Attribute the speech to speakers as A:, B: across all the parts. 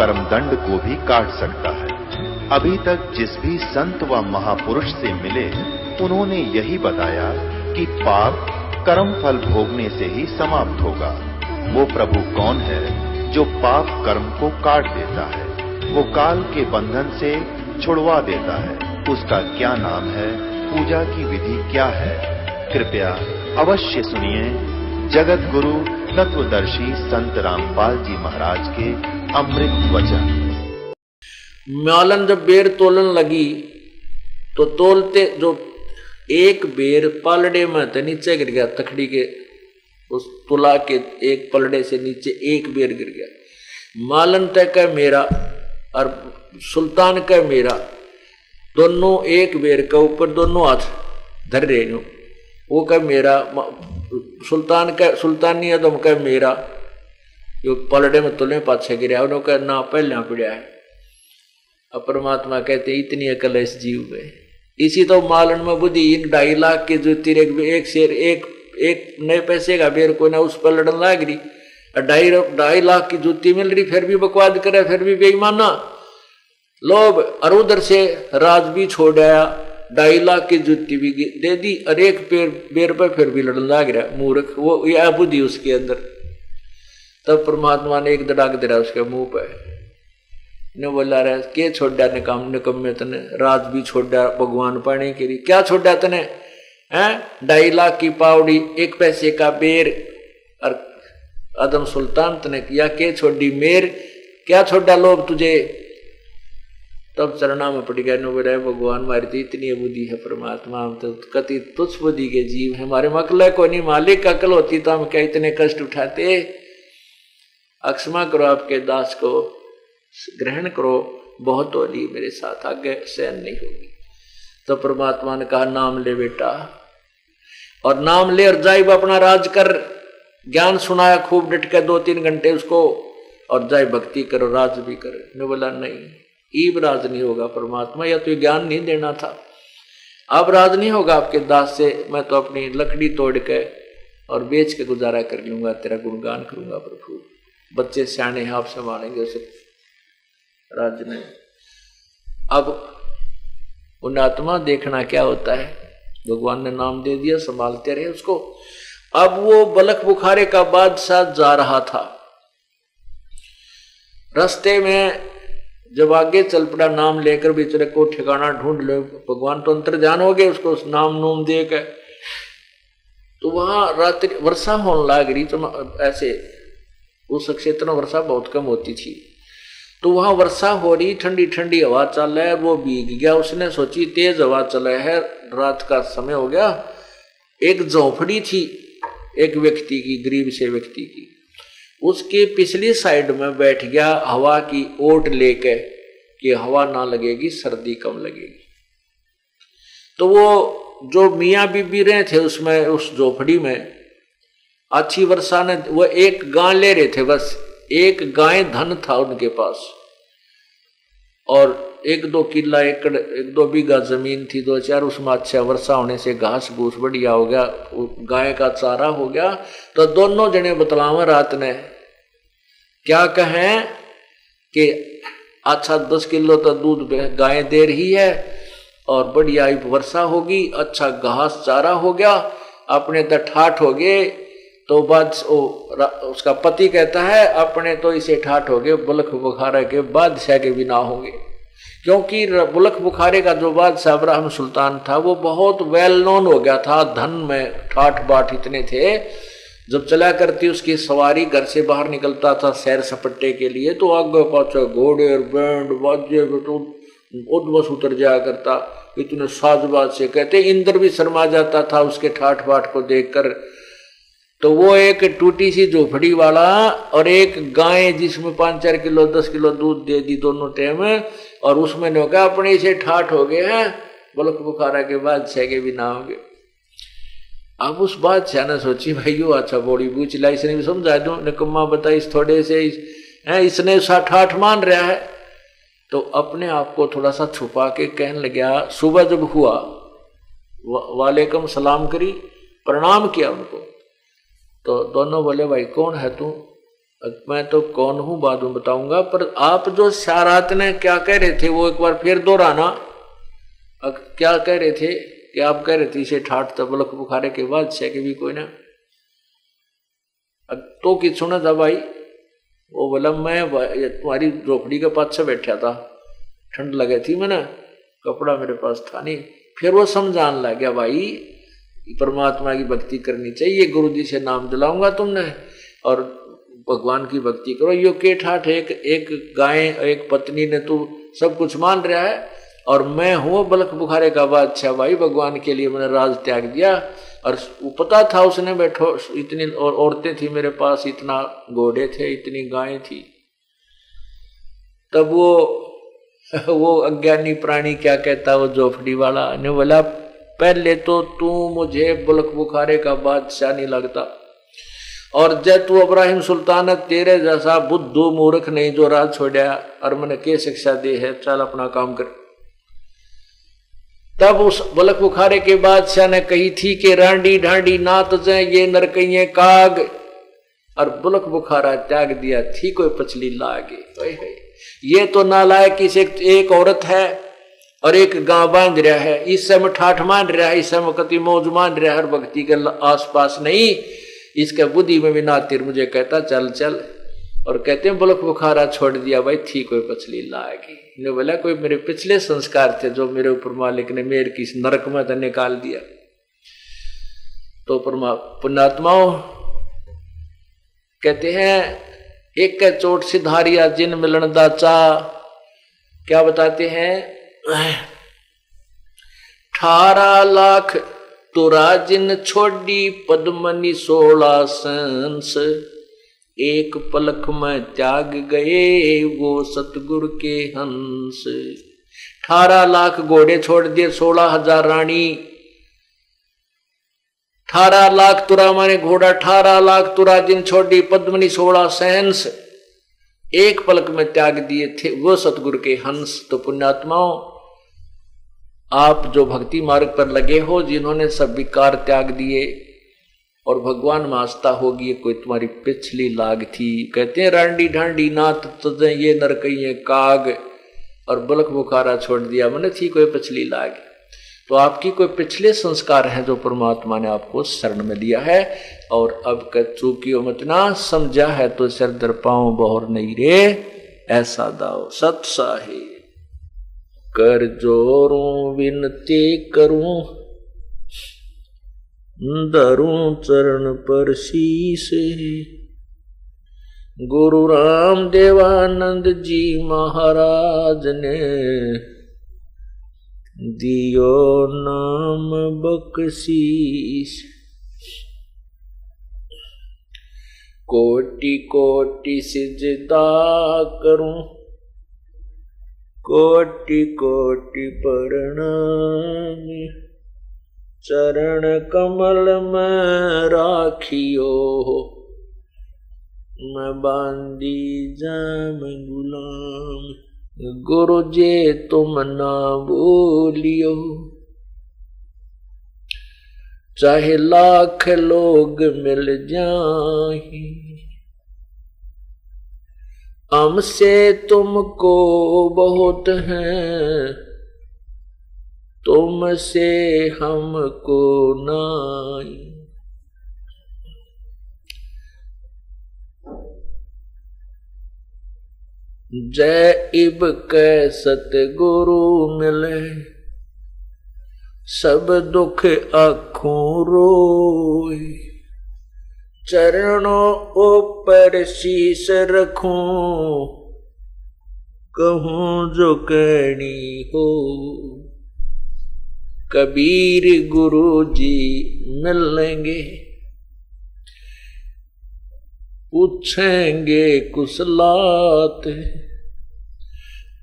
A: कर्मदंड को भी काट सकता है। अभी तक जिस भी संत व महापुरुष से मिले उन्होंने यही बताया कि पाप कर्म फल भोगने से ही समाप्त होगा। वो प्रभु कौन है जो पाप कर्म को काट देता है, वो काल के बंधन से छुड़वा देता है। उसका क्या नाम है, पूजा की विधि क्या है? कृपया अवश्य सुनिए जगत गुरु तत्वदर्शी संत रामपाल जी महाराज के अमृत वचन।
B: मालन जब बेर तोलन लगी तो तोलते जो एक बेर पलड़े में तो नीचे गिर गया, तखड़ी के उस तुला के एक पलड़े से नीचे एक बेर गिर गया। मालन तय का मेरा और सुल्तान का मेरा, दोनों एक बेर के ऊपर दोनों हाथ धर रहे हो। वो का मेरा, सुल्तान का सुल्तानी अदम का मेरा, जो पलड़े में तुले पाछे गिरा उन्होंने ना पहला पड़ा है। अब परमात्मा कहते इतनी अकल इस जीव में। इसी तो मालन में बुद्धि 2.5 लाख की जो तीर एक शेर एक नए पैसे का बेर को ना उस पर लड़न लाग रही, 2.5 लाख की जूती मिल रही फिर भी बकवाद करे, फिर भी बेईमाना लोभ। और उधर से राज भी छोड़ आया, 2.5 लाख की जूती भी दे दी और एक बेर पर फिर भी लड़न लाग रहा मूर्ख। वो यह बुद्धि उसके अंदर। तब परमात्मा ने एक दड़ाक दे रहा उसके मुंह पर, ने बोला रहा के छोड़ा ने काम निकम्मे तने, राज भी छोड़ा भगवान पाने के लिए। क्या छोड़ा तने हैं? 2.5 लाख की पावड़ी, 1 पैसे का बेर और अदम सुल्तान तने किया के छोड़ी मेर, क्या छोड़ा लोग तुझे? तब चरणा में पड़ गया, नो बोला भगवान मारी तो इतनी बुद्धि है परमात्मा, हम तो कति तुच्छ बुद्धि के जीव है, हमारे मकल को नहीं, मालिक अकल होती तो हम क्या इतने कष्ट उठाते। अक्षमा करो आपके दास को, ग्रहण करो, बहुत होली मेरे साथ आगे सहन नहीं होगी। तो परमात्मा ने कहा नाम ले बेटा, और नाम ले और जाइब अपना राज कर। ज्ञान सुनाया खूब डट के 2-3 घंटे उसको, और जाए भक्ति करो, राज भी करे। ने बोला नहीं, ईब राज नहीं होगा परमात्मा, या तो ज्ञान नहीं देना था। अब राज नहीं होगा आपके दास से, मैं तो अपनी लकड़ी तोड़ के और बेच के गुजारा कर लूंगा, तेरा गुणगान करूंगा प्रभु। बच्चे सियाने हैं, आप संभालेंगे उसे राज ने। अब उन आत्मा देखना क्या होता है, भगवान ने नाम दे दिया, संभालते रहे उसको। अब वो बलख बुखारे का बादशाह जा रहा था, रास्ते में जब आगे चल पड़ा नाम लेकर, बेचारे को ठिकाना ढूंढ लो, भगवान तो अंतर्ध्यान हो गए उसको उस नाम नूम दे के। तो वहां रात्रि वर्षा होने लग रही, तो ऐसे उस क्षेत्र में वर्षा बहुत कम होती थी। तो वहां वर्षा हो रही, ठंडी ठंडी हवा चल रहा है, वो भीग गया। उसने सोची तेज हवा चला है, रात का समय हो गया। एक झोपड़ी थी एक व्यक्ति की, गरीब से व्यक्ति की, उसके पिछली साइड में बैठ गया हवा की ओट लेके कि हवा ना लगेगी, सर्दी कम लगेगी। तो वो जो मियाँ बीबी रहे थे उसमें, उस झोपड़ी में अच्छी वर्षा ने, वो एक गाय ले रहे थे, बस एक गाय धन था उनके पास, और 1-2 किला एकड़ 1-2 बीघा जमीन थी, 2-4, उसमें अच्छा वर्षा होने से घास घूस बढ़िया हो गया, गाय का चारा हो गया। तो दोनों जने बतलावे रात ने, क्या कहें कि अच्छा 10 किलो तो दूध गाय दे रही है और बढ़िया वर्षा होगी, अच्छा घास चारा हो गया, अपने तो ठाठ हो गए। तो बाद उसका पति कहता है अपने तो इसे ठाठ हो गए, बुलख बुखारे के बादशाह के भी ना होंगे, क्योंकि बुलख बुखारे का जो बादशाह इब्राहिम सुल्तान था वो बहुत वेल नोन हो गया था, धन में ठाठ बाट इतने थे। जब चला करती उसकी सवारी, घर से बाहर निकलता था सैर सपट्टे के लिए, तो आगे पाछे घोड़े और बैंड बाजे तो उद्वस उतर जाया करता, इतने साजबाज से। कहते इंद्र भी शर्मा जाता था उसके ठाठ बाट को देखकर। तो वो एक टूटी सी झोपड़ी वाला और एक गाय जिसमें 5-4 किलो 10 किलो दूध दे दी दोनों टाइम, और उसमें ने कहा अपने से ठाठ हो गए हैं, बुलख बुखारा के बादशाह के भी ना होंगे। अब उस बादशाह ने सोची भाई यो अच्छा बॉडी पूछ ला, इसने भी समझा दो, निकम्मा बताई इस थोड़े से इसने ठाठ मान रहा है। तो अपने आप को थोड़ा सा छुपा के कहने लगा, सुबह जब हुआ वालेकुम सलाम करी, प्रणाम किया उनको। तो दोनों बोले भाई कौन है तू? मैं तो कौन हूं बाद में बताऊंगा, पर आप जो सारात ने क्या कह रहे थे वो एक बार फिर दोहराना। क्या कह रहे थे कि आप कह रहे थे इसे ठाठ तबलक बुखारे के बाद से कि भी कोई ना तो कि सुना था भाई। वो बोला मैं तुम्हारी झोपड़ी के पास से बैठा था, ठंड लगी थी, मैंने कपड़ा मेरे पास था नहीं। फिर वो समझाने लग गया भाई परमात्मा की भक्ति करनी चाहिए, गुरु जी से नाम दिलाऊंगा तुमने और भगवान की भक्ति करो। यो के ठाठ एक गाय एक पत्नी ने तू सब कुछ मान रहा है और मैं हूँ बलक बुखारे का बादशाह भाई, भगवान के लिए मैंने राज त्याग दिया। और वो पता था उसने बैठो इतनी और औरतें थी मेरे पास, इतना घोड़े थे, इतनी गायें थी। तब वो अज्ञानी प्राणी क्या कहता, वो झोपड़ी वाला ने बोला पहले तो तू मुझे बलक बुखारे का बादशाह नहीं लगता, और जब तू इब्राहिम सुल्तान तेरे जैसा बुद्धू मूर्ख नहीं जो राज छोड़ा और मैंने के शिक्षा दी है, चल अपना काम कर। तब उस बलक बुखारे के बादशाह ने कही थी कि रांडी ढांडी नात जाए ये नरकइये काग, और बलक बुखारा त्याग दिया थी कोई पचली लागे। ये तो नालायक किसी एक औरत है और एक गांव बांध रहा है, इस समय ठाठ मान रहा है, इस समय कति मौज मान रहा है, हर भक्ति के आसपास नहीं, इसके बुद्धि में भी नातिर मुझे कहता चल चल, और कहते हैं बलक बुखारा छोड़ दिया भाई थी कोई पचली लागी। ने बोला कोई मेरे पिछले संस्कार थे जो मेरे ऊपर मालिक ने मेरे की नरक में तो निकाल दिया। तो पुण्यात्माओं कहते हैं एक चोट सिधारिया जिन मिलन दाचा, क्या बताते हैं 18 लाख तुरा जिन छोड़ी पद्मनी 16 संस, एक पलक में त्याग गए वो सतगुरु के हंस। 18 लाख घोड़े छोड़ दिए, 16,000 रानी, 18 लाख तुरा माने घोड़ा, 18 लाख तुरा जिन छोड़ी पद्मनी 16 सहंस, एक पलक में त्याग दिए थे वो सतगुरु के हंस। तो पुण्यात्माओं आप जो भक्ति मार्ग पर लगे हो, जिन्होंने सब विकार त्याग दिए और भगवान में आस्था होगी, कोई तुम्हारी पिछली लाग थी। कहते हैं रांडी ढांडी नात तुझे ये नरकइये काग, और बलक बुखारा छोड़ दिया मैंने थी कोई पिछली लाग। तो आपकी कोई पिछले संस्कार है जो परमात्मा ने आपको शरण में दिया है, और अब चूकियो मत ना समझा है तो सिर दर पाऊं बहुर नहीं रे ऐसा दाओ। सत साहे कर जोरूं विनती करूं, धरूं चरण पर शीश, गुरु राम देवानंद जी महाराज ने दियो नाम बख्शीश। कोटि कोटि सिजदा करूं, कोटि कोटि प्रणाम, चरण कमल में राखियो मैं बांदी जाम गुलाम। गुरु जे तुम ना बोलियो, चाहे लाख लोग मिल जाए, हमसे तुमको बहुत है, तुमसे हमको नाई। जय इब कै सतगुरु मिले, सब दुख आँखों रोए, चरणों ऊपर शीश रखूं, कहूं जो कहनी हो। कबीर गुरु जी मिलेंगे, पूछेंगे कुशलात,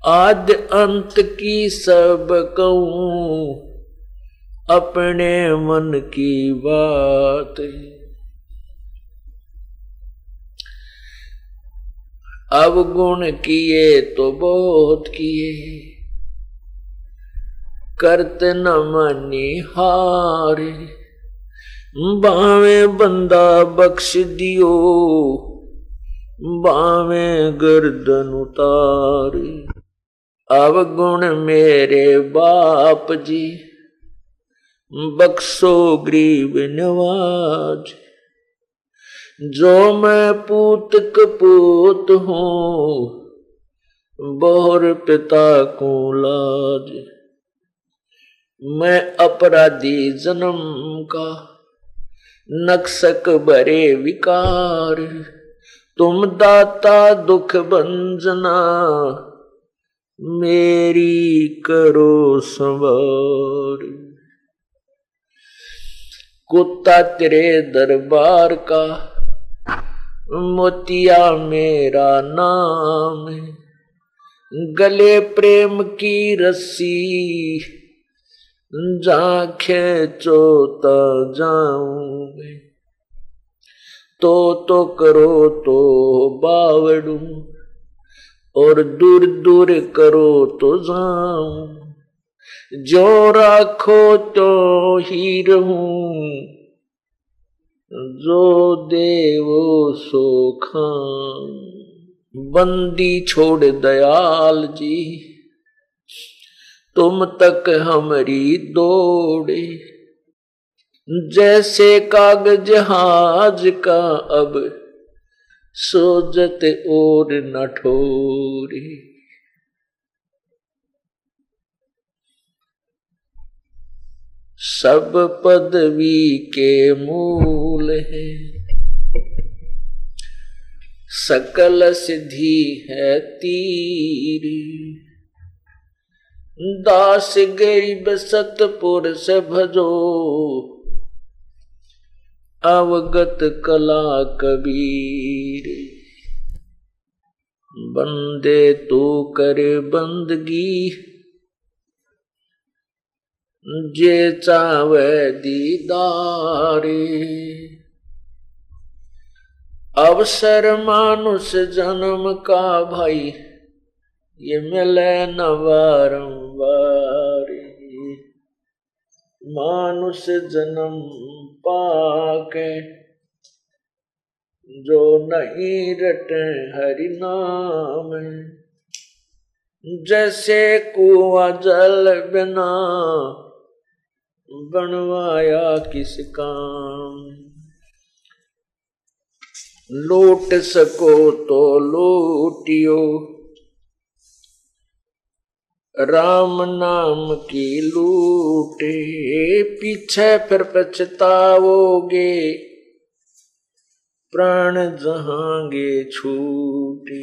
B: आद अंत की सब कहूं, अपने मन की बात। अवगुण किए तो बहुत किए, करत न मानी हारे, बावे बंदा बख्श दियो, बावे गर्दन उतारी। अवगुण मेरे बाप जी, बख्शो गरीब नवाज। जो मैं पूत कपूत हूँ, बोहर पिता को लाज। मैं अपराधी जन्म का, नक्सक भरे विकार। तुम दाता दुख भंजना, मेरी करो संवार। कुत्ता तेरे दरबार का, मोतिया मेरा नाम। गले प्रेम की रस्सी, जहाँ खेचो तो जाऊं। तो करो तो बावड़ू, और दूर दूर करो तो जाऊं। जो राखो तो ही रहूं, जो देवो सो खाऊं। बंदी छोड़ दयाल जी, तुम तक हमारी दौड़े। जैसे कागज जहाज का अब, सोजत और न ठोरे। सब पदवी के मूल है, सकल सिद्धि है तीर। दास गरीब सतपुर से भजो, अवगत कला कबीर। बंदे तो करे बंदगी, जे चावे दीदारे। अवसर मानुष जन्म का भाई, ये मिले न बारंबार। मानुष जन्म पाके, जो नहीं रटे हरि नाम। जैसे कुआं जल बिना, बनवाया किस काम। लूट सको तो लूटियो, राम नाम की लूटे। पीछे फिर पछताओगे, प्राण जहांगे छूटे।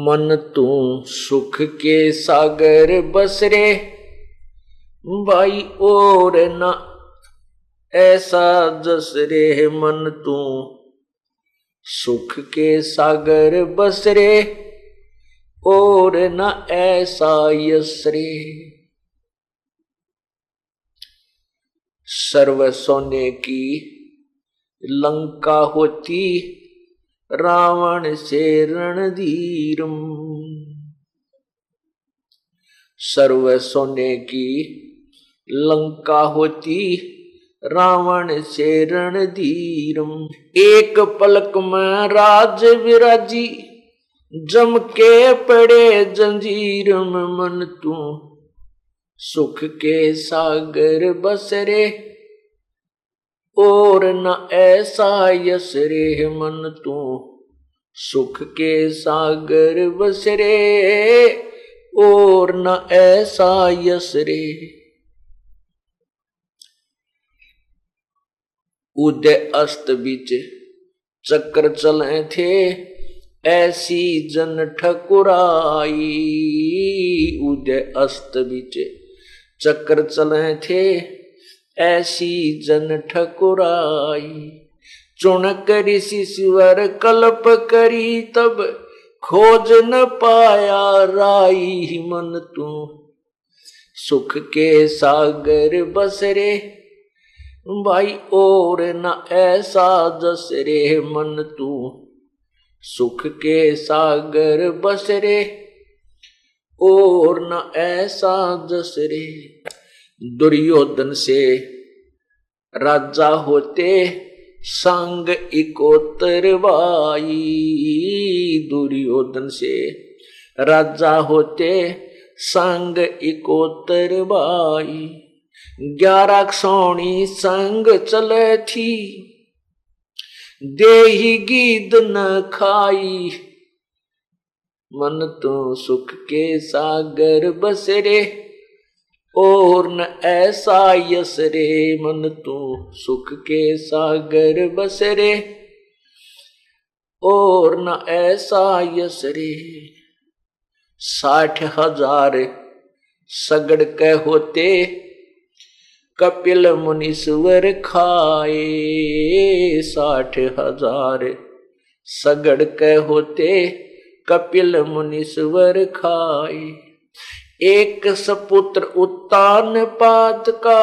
B: मन तू सुख के सागर बसरे। भाई और ना ऐसा जसरे। मन तू सुख के सागर बसरे, और न ऐसा यसरे। सर्व सोने की लंका होती, रावण से रणधीरम। सर्व सोने की लंका होती, रावण से रणधीरम। एक पलक में राज विराजी, जम के पड़े जंजीर में। मन तू सुख के सागर बसरे, और न ऐसा यसरे। मन तू सुख के सागर बसरे, और न ऐसा यसरे। उदय अस्त बीच चक्र चले थे, ऐसी जन ठकुराई। उदय अस्त बीच चक्र चले थे, ऐसी जन ठकुराई। चुन करी शिश्वर कल्प करी, तब खोज न पाया राई। मन तू सुख के सागर बसरे, भाई और न ऐसा जसरे। मन तू सुख के सागर बसरे, और न ऐसा जसरे। दुर्योधन से राजा होते संग इकोतर बाई। दुर्योधन से राजा होते संग इकोतर बाई। 11 सोनी संग चले थी देही गीद न खाई। मन तो सुख के सागर बसरे और न ऐसा यस रे। मन तो सुख के सागर बसरे और न ऐसा यस रे। 60,000 सगड़ के होते कपिल मुनीश्वर खाए। 60,000 सगड़ के होते कपिल मुनीश्वर खाए। एक सपुत्र उत्तान पात का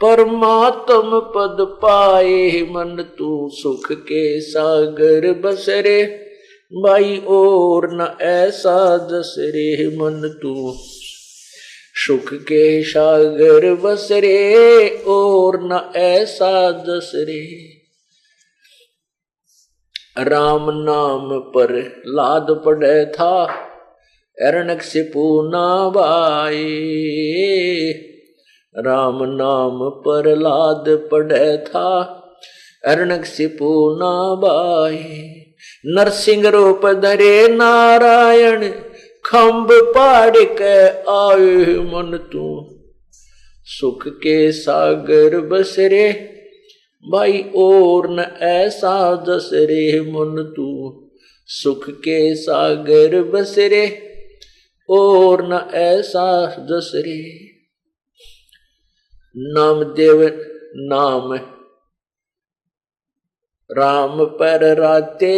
B: परमात्म पद पाए। मन तू सुख के सागर बसरे भाई और न ऐसा जसरे। मन तू सुख के सागर बसरे और न ऐसा जसरे। राम नाम पर लाद पड़े था हिरण्यकशिपु नावाए। राम नाम पर लाद पड़े था हिरण्यकशिपु नावाए। नरसिंह रूप धरे नारायण खम्ब पाड़ के आए। मन तू सुख के सागर बसरे भाई और न ऐसा जसरे। मन तू सुख के सागर बसरे और न ऐसा जसरे। नामदेव नाम राम पर राते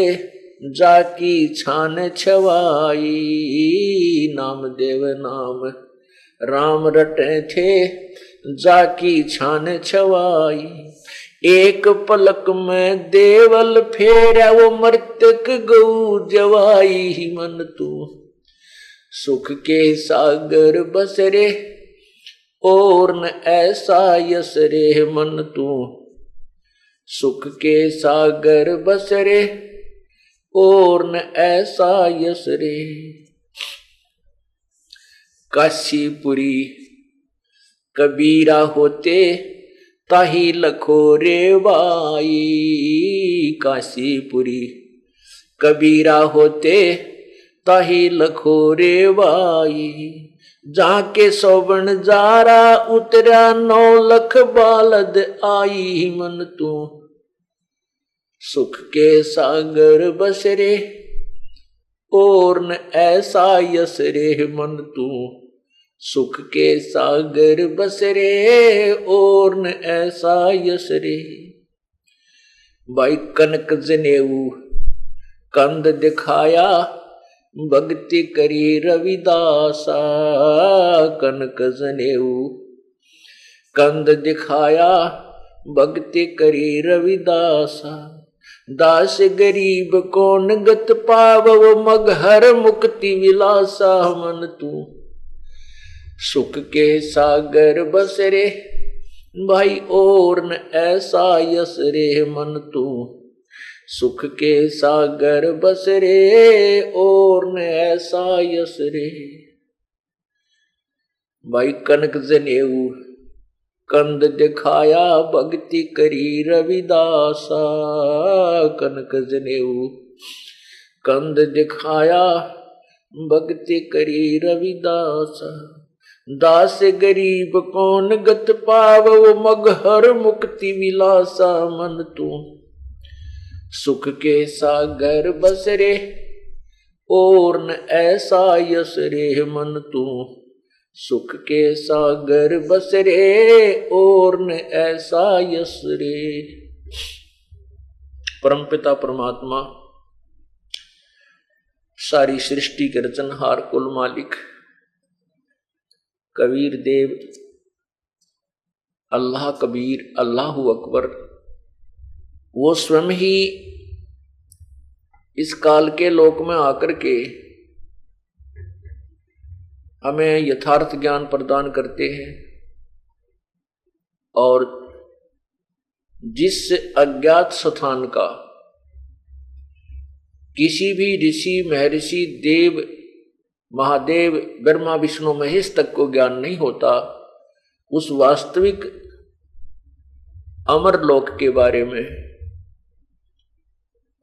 B: जाकी छान छवाई। नामदेव नाम राम रटे थे जाकी छान छवाई। एक पलक में देवल फेरा वो मृतक गौ जवाई। मन तू सुख के सागर बसरे और न ऐसा यसरे। मन तू सुख के सागर बसरे और न ऐसा यसरे। काशीपुरी कबीरा होते ताही लखोरे बाई। काशीपुरी कबीरा होते ताही लखोरे बाई। जाके सोबन जारा उतरा 9 लख बालद आई। मन तू सुख के सागर बसरे और न ऐसा यसरे। मन तू सुख के सागर बसरे और न ऐसा यसरे। भाई कनक जनेऊ कंद दिखाया भक्ति करी रविदासा। कनक जनेऊ कंद दिखाया भक्ति करी रविदासा। दास गरीब कौन गत पाव वो मगहर मुक्ति विलासा। मन तू सुख के सागर बसरे भाई और न ऐसा यसरे। मन तू सुख के सागर बसरे और न ऐसा यसरे। भाई कनक जनेऊ कंद दिखाया भक्ति करी रविदासा। कनक जनेऊ कंद दिखाया भक्ति करी रविदासा। दास गरीब कौन गत पाव वो मगहर मुक्ति विलासा। मन तू सुख के सागर बसरे और न ऐसा यसरे। मन तू सुख के सागर बसरे और न ऐसा यसरे। परमपिता परमात्मा सारी सृष्टि के रचनहार कुल मालिक कबीर देव अल्लाह कबीर अल्लाहु अकबर वो स्वयं ही इस काल के लोक में आकर के हमें यथार्थ ज्ञान प्रदान करते हैं। और जिस अज्ञात स्थान का किसी भी ऋषि, महर्षि, देव, महादेव, ब्रह्मा, विष्णु, महेश तक को ज्ञान नहीं होता, उस वास्तविक अमर लोक के बारे में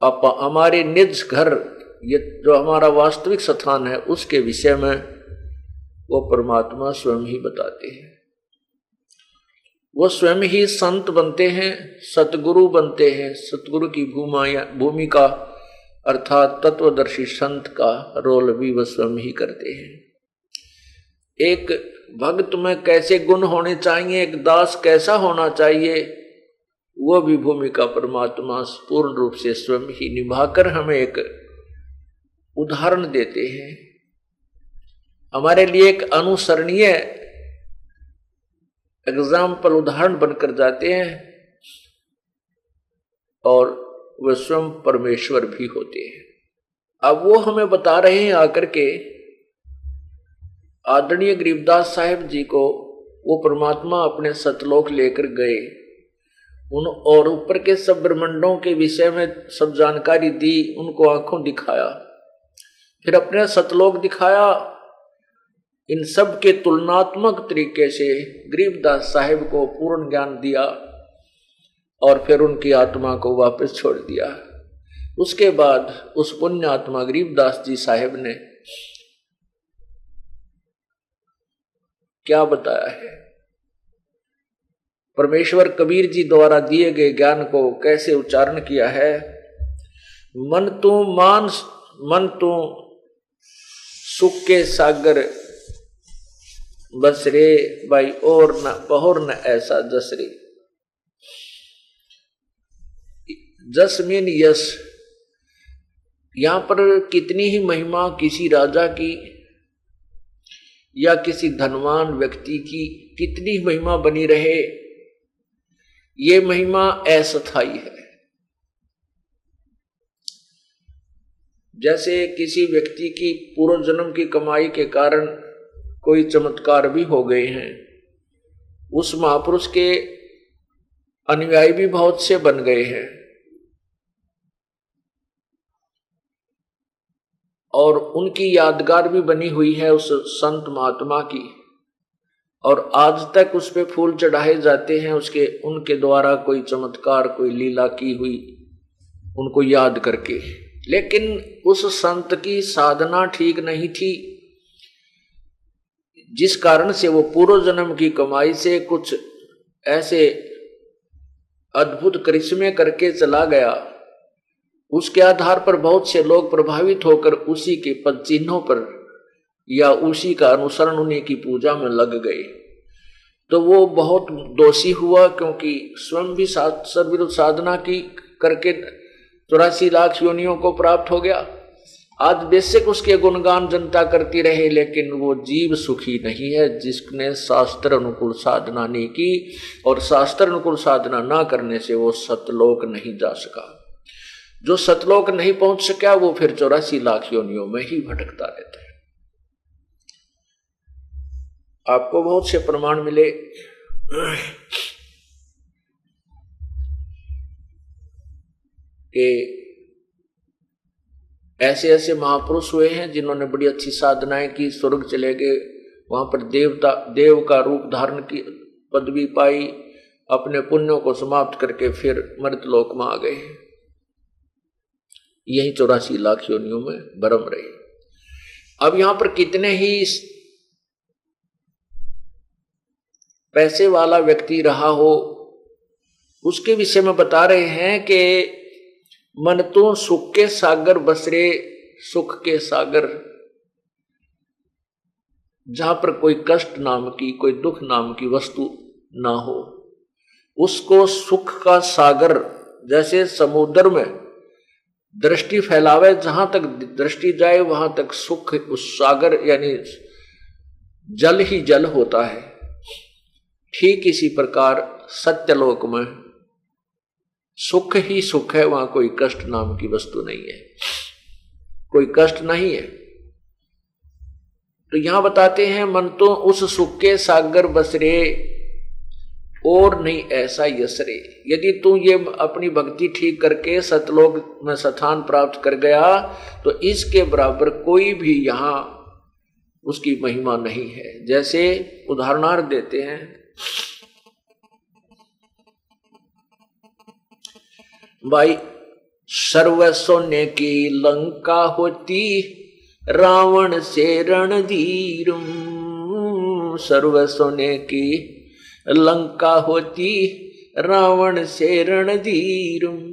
B: हमारे निज घर, ये जो हमारा वास्तविक स्थान है, उसके विषय में वो परमात्मा स्वयं ही बताते हैं। वो स्वयं ही संत बनते हैं, सतगुरु बनते हैं। सतगुरु की भूमिका अर्थात तत्वदर्शी संत का रोल भी वह स्वयं ही करते हैं। एक भक्त में कैसे गुण होने चाहिए, एक दास कैसा होना चाहिए, वो भी भूमिका परमात्मा पूर्ण रूप से स्वयं ही निभाकर हमें एक उदाहरण देते हैं, हमारे लिए एक अनुसरणीय एग्जाम्पल, उदाहरण बनकर जाते हैं। और वह स्वयं परमेश्वर भी होते हैं। अब वो हमें बता रहे हैं आकर के, आदरणीय गरीबदास साहिब जी को वो परमात्मा अपने सतलोक लेकर गए, उन और ऊपर के सब ब्रह्मांडों के विषय में सब जानकारी दी, उनको आंखों दिखाया, फिर अपने सतलोक दिखाया। इन सब के तुलनात्मक तरीके से गरीबदास साहिब को पूर्ण ज्ञान दिया और फिर उनकी आत्मा को वापस छोड़ दिया। उसके बाद उस पुण्य आत्मा गरीबदास जी साहिब ने क्या बताया है, परमेश्वर कबीर जी द्वारा दिए गए ज्ञान को कैसे उच्चारण किया है। मन तू मानस, मन तू सुख के सागर बस रे भाई, और न पहुर न ऐसा जस रे। जस मीन यश, यहां पर कितनी ही महिमा किसी राजा की या किसी धनवान व्यक्ति की कितनी महिमा बनी रहे, ये महिमा अस्थायी है। जैसे किसी व्यक्ति की पूर्व जन्म की कमाई के कारण कोई चमत्कार भी हो गए हैं, उस महापुरुष के अनुयायी भी बहुत से बन गए हैं और उनकी यादगार भी बनी हुई है उस संत महात्मा की, और आज तक उस पे फूल चढ़ाए जाते हैं उसके, उनके द्वारा कोई चमत्कार, कोई लीला की हुई उनको याद करके। लेकिन उस संत की साधना ठीक नहीं थी, जिस कारण से वो पूर्व जन्म की कमाई से कुछ ऐसे अद्भुत करिश्मे करके चला गया। उसके आधार पर बहुत से लोग प्रभावित होकर उसी के पद चिन्हों पर या उसी का अनुसरण, उन्हीं की पूजा में लग गए। तो वो बहुत दोषी हुआ, क्योंकि स्वयं भी सर्वविरुद्ध साधना की करके 84 लाख योनियों को प्राप्त हो गया। आज बेशक उसके गुणगान जनता करती रहे, लेकिन वो जीव सुखी नहीं है जिसने शास्त्र अनुकूल साधना नहीं की, और शास्त्र अनुकूल साधना ना करने से वो सतलोक नहीं जा सका। जो सतलोक नहीं पहुंच सका वो फिर 84 लाख योनियों में ही भटकता रहता है। आपको बहुत से प्रमाण मिले कि ऐसे ऐसे महापुरुष हुए हैं जिन्होंने बड़ी अच्छी साधनाएं की, स्वर्ग चले गए, वहां पर देव का रूप धारण की पदवी पाई, अपने पुण्यों को समाप्त करके फिर मर्तलोक में आ गए, यही 84 लाख योनियों में भरम रहे। अब यहां पर कितने ही पैसे वाला व्यक्ति रहा हो, उसके विषय में बता रहे हैं कि मन तो सुख के सागर बसरे, सुख के सागर, जहां पर कोई कष्ट नाम की, कोई दुख नाम की वस्तु ना हो, उसको सुख का सागर, जैसे समुद्र में दृष्टि फैलावे, जहां तक दृष्टि जाए वहां तक सुख, उस सागर यानी जल ही जल होता है। ठीक इसी प्रकार सत्यलोक में सुख ही सुख है, वहां कोई कष्ट नाम की वस्तु नहीं है, कोई कष्ट नहीं है। तो यहां बताते हैं मन तो उस सुख के सागर बसरे, और नहीं ऐसा यश रे। यदि तू ये अपनी भक्ति ठीक करके सतलोक में स्थान प्राप्त कर गया तो इसके बराबर कोई भी यहां उसकी महिमा नहीं है। जैसे उदाहरणार्थ देते हैं, भाई सर्व सोने की लंका होती रावण से रणधीरम, सर्व सोने की लंका होती रावण से रणधीरम,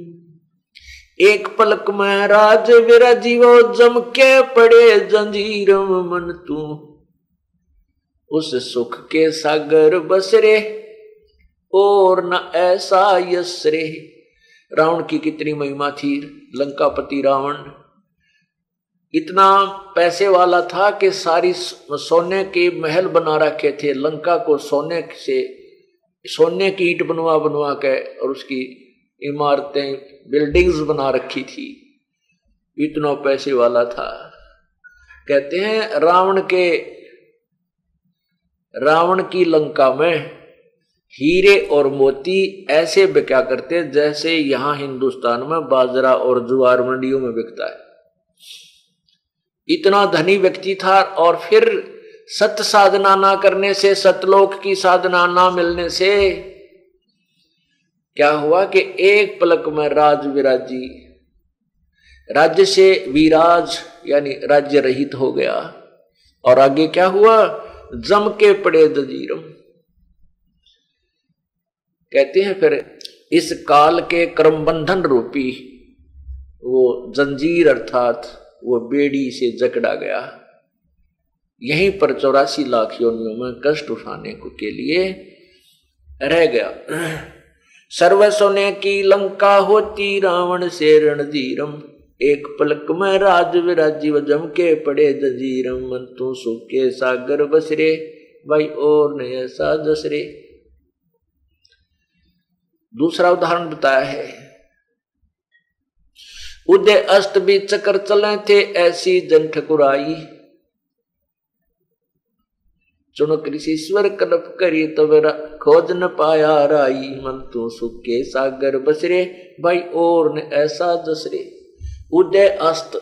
B: एक पलक में राज विराजीवो जम के पड़े जंजीरम, मन तू उस सुख के सागर बसरे और न ऐसा यश रे। रावण की कितनी महिमा थी। लंकापति रावण इतना पैसे वाला था कि सारी सोने के महल बना रखे थे। लंका को सोने की ईंट बनवा के और उसकी इमारतें बिल्डिंग्स बना रखी थी। इतना पैसे वाला था। कहते हैं रावण की लंका में हीरे और मोती ऐसे बिका करते जैसे यहां हिंदुस्तान में बाजरा और ज्वार मंडियों में बिकता है। इतना धनी व्यक्ति था। और फिर सत साधना ना करने से, सतलोक की साधना ना मिलने से क्या हुआ कि एक पलक में राज विराजी, राज्य से विराज यानी राज्य रहित हो गया। और आगे क्या हुआ, जम के पड़े जंजीरम। कहते हैं फिर इस काल के कर्म बंधन रूपी वो जंजीर अर्थात वो बेड़ी से जकड़ा गया। यहीं पर 84 लाख योनियों में कष्ट उठाने के लिए रह गया। सर्व सोने की लंका होती रावण से रणधीरम, एक पलक में राज विराजीव जम के पड़े जंजीरम, मन तू सुख के सागर बसरे भाई और न ऐसा जसरे। दूसरा उदाहरण बताया है, उदय अस्त भी चक्कर चले थे ऐसी जन ठकुराई, चुनक ऋषिश्वर कल्प करी तब खोज न पाया राई, मन तू सुख के सागर बसरे भाई और न ऐसा जसरे। उदय अस्त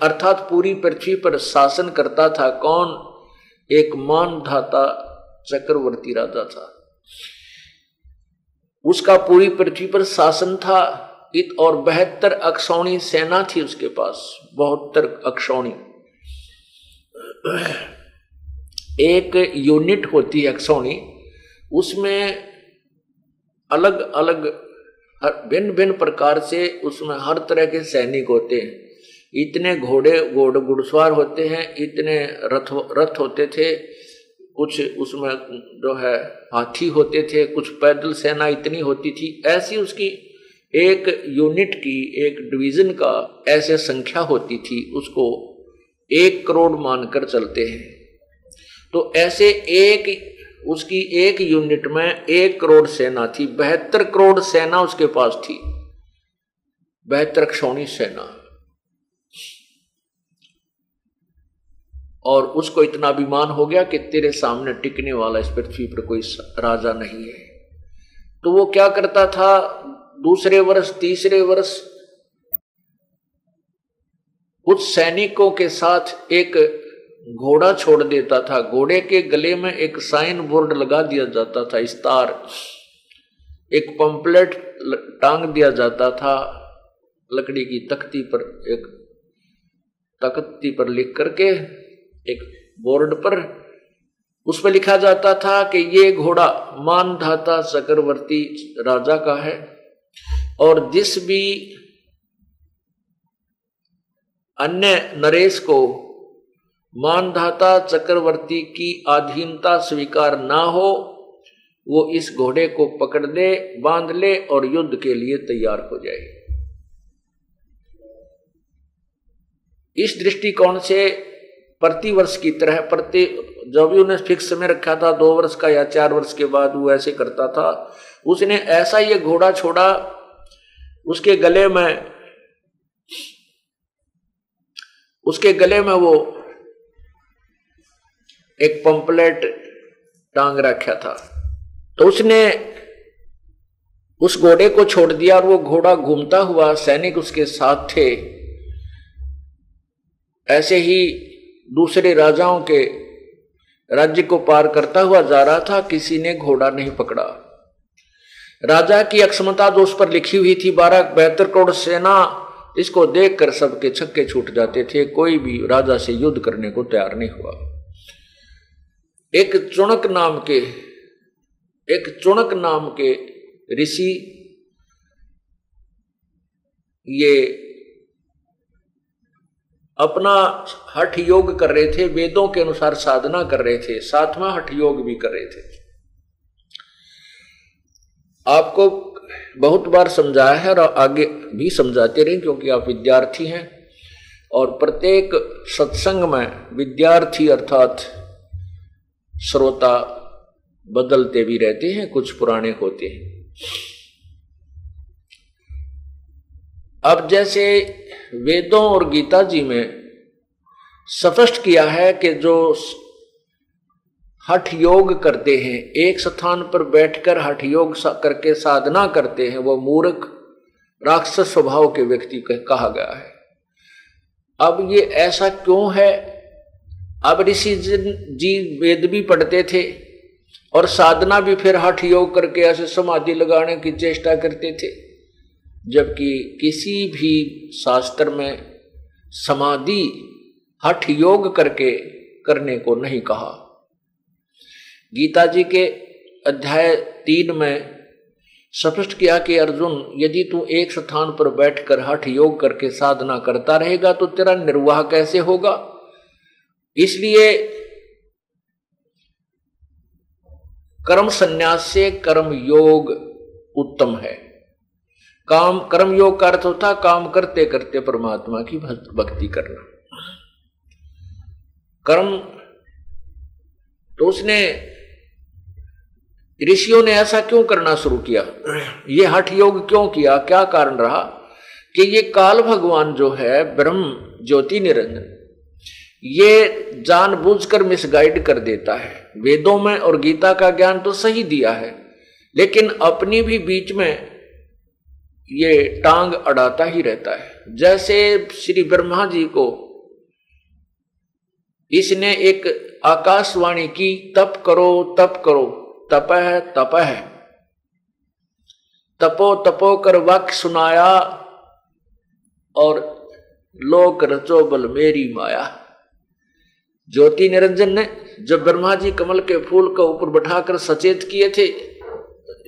B: अर्थात पूरी पृथ्वी पर शासन करता था कौन, एक मानधाता चक्रवर्ती राजा था। उसका पूरी पृथ्वी पर शासन था। और 72 अक्षौणी सेना थी उसके पास, 72 अक्षौणी। एक यूनिट होती है अक्षौणी, उसमें अलग अलग भिन्न भिन्न प्रकार से उसमें हर तरह के सैनिक होते हैं। इतने घुड़सवार होते हैं, इतने रथ होते थे, कुछ उसमें जो है हाथी होते थे, कुछ पैदल सेना इतनी होती थी। ऐसी उसकी एक यूनिट की, एक डिवीजन का ऐसे संख्या होती थी, उसको 1 करोड़ मानकर चलते हैं। तो ऐसे उसकी एक यूनिट में 1 करोड़ सेना थी। 72 करोड़ सेना उसके पास थी, 72 अक्षौणी सेना। और उसको इतना अभिमान हो गया कि तेरे सामने टिकने वाला इस पृथ्वी पर कोई राजा नहीं है। तो वो क्या करता था, दूसरे वर्ष तीसरे वर्ष कुछ सैनिकों के साथ एक घोड़ा छोड़ देता था। घोड़े के गले में एक साइन बोर्ड लगा दिया जाता था, इस्तार, एक पंपलेट टांग दिया जाता था लकड़ी की तख्ती पर, एक तख्ती पर लिख करके एक बोर्ड पर, उस पर लिखा जाता था कि ये घोड़ा मानधाता चक्रवर्ती राजा का है और जिस भी अन्य नरेश को मानधाता चक्रवर्ती की अधीनता स्वीकार ना हो वो इस घोड़े को पकड़ ले, बांध ले और युद्ध के लिए तैयार हो जाए। इस दृष्टिकोण से प्रतिवर्ष की तरह जो भी उन्हें फिक्स समय रखा था 2 वर्ष का या 4 वर्ष के बाद वो ऐसे करता था। उसने ऐसा ये घोड़ा छोड़ा, उसके गले में वो एक पंपलेट टांग रखा था। तो उसने उस घोड़े को छोड़ दिया और वो घोड़ा घूमता हुआ, सैनिक उसके साथ थे, ऐसे ही दूसरे राजाओं के राज्य को पार करता हुआ जा रहा था। किसी ने घोड़ा नहीं पकड़ा। राजा की अक्षमता जो उस पर लिखी हुई थी, 72 करोड़ सेना, इसको देखकर सबके छक्के छूट जाते थे। कोई भी राजा से युद्ध करने को तैयार नहीं हुआ। एक चुणक नाम के ऋषि ये अपना हठ योग कर रहे थे, वेदों के अनुसार साधना कर रहे थे, साथ में हठ योग भी कर रहे थे। आपको बहुत बार समझाया है और आगे भी समझाते रहे, क्योंकि आप विद्यार्थी हैं और प्रत्येक सत्संग में विद्यार्थी अर्थात श्रोता बदलते भी रहते हैं, कुछ पुराने होते हैं। अब जैसे वेदों और गीता जी में स्पष्ट किया है कि जो हठ योग करते हैं, एक स्थान पर बैठकर हठ योग करके साधना करते हैं, वो मूर्ख राक्षस स्वभाव के व्यक्ति कहा गया है। अब ये ऐसा क्यों है? अब ऋषि जी वेद भी पढ़ते थे और साधना भी फिर हठ योग करके ऐसे समाधि लगाने की चेष्टा करते थे, जबकि किसी भी शास्त्र में समाधि हठ योग करके करने को नहीं कहा। गीता जी के अध्याय 3 में स्पष्ट किया कि अर्जुन, यदि तू एक स्थान पर बैठकर हठ योग करके साधना करता रहेगा तो तेरा निर्वाह कैसे होगा? इसलिए कर्म संन्यास से कर्म योग उत्तम है। कर्म योग का अर्थ होता काम करते करते परमात्मा की भक्ति करना। कर्म तो उसने ऋषियों ने ऐसा क्यों करना शुरू किया? ये हठ योग क्यों किया? क्या कारण रहा कि ये काल भगवान जो है ब्रह्म ज्योति निरंजन, ये जानबूझकर मिसगाइड कर देता है। वेदों में और गीता का ज्ञान तो सही दिया है, लेकिन अपनी भी बीच में ये टांग अड़ाता ही रहता है। जैसे श्री ब्रह्मा जी को इसने एक आकाशवाणी की, तप करो तप करो, तपह तपह, तपो तपो कर वाक्य सुनाया और लोक रचो बल मेरी माया। ज्योति निरंजन ने जब ब्रह्मा जी कमल के फूल को ऊपर बैठाकर सचेत किए थे,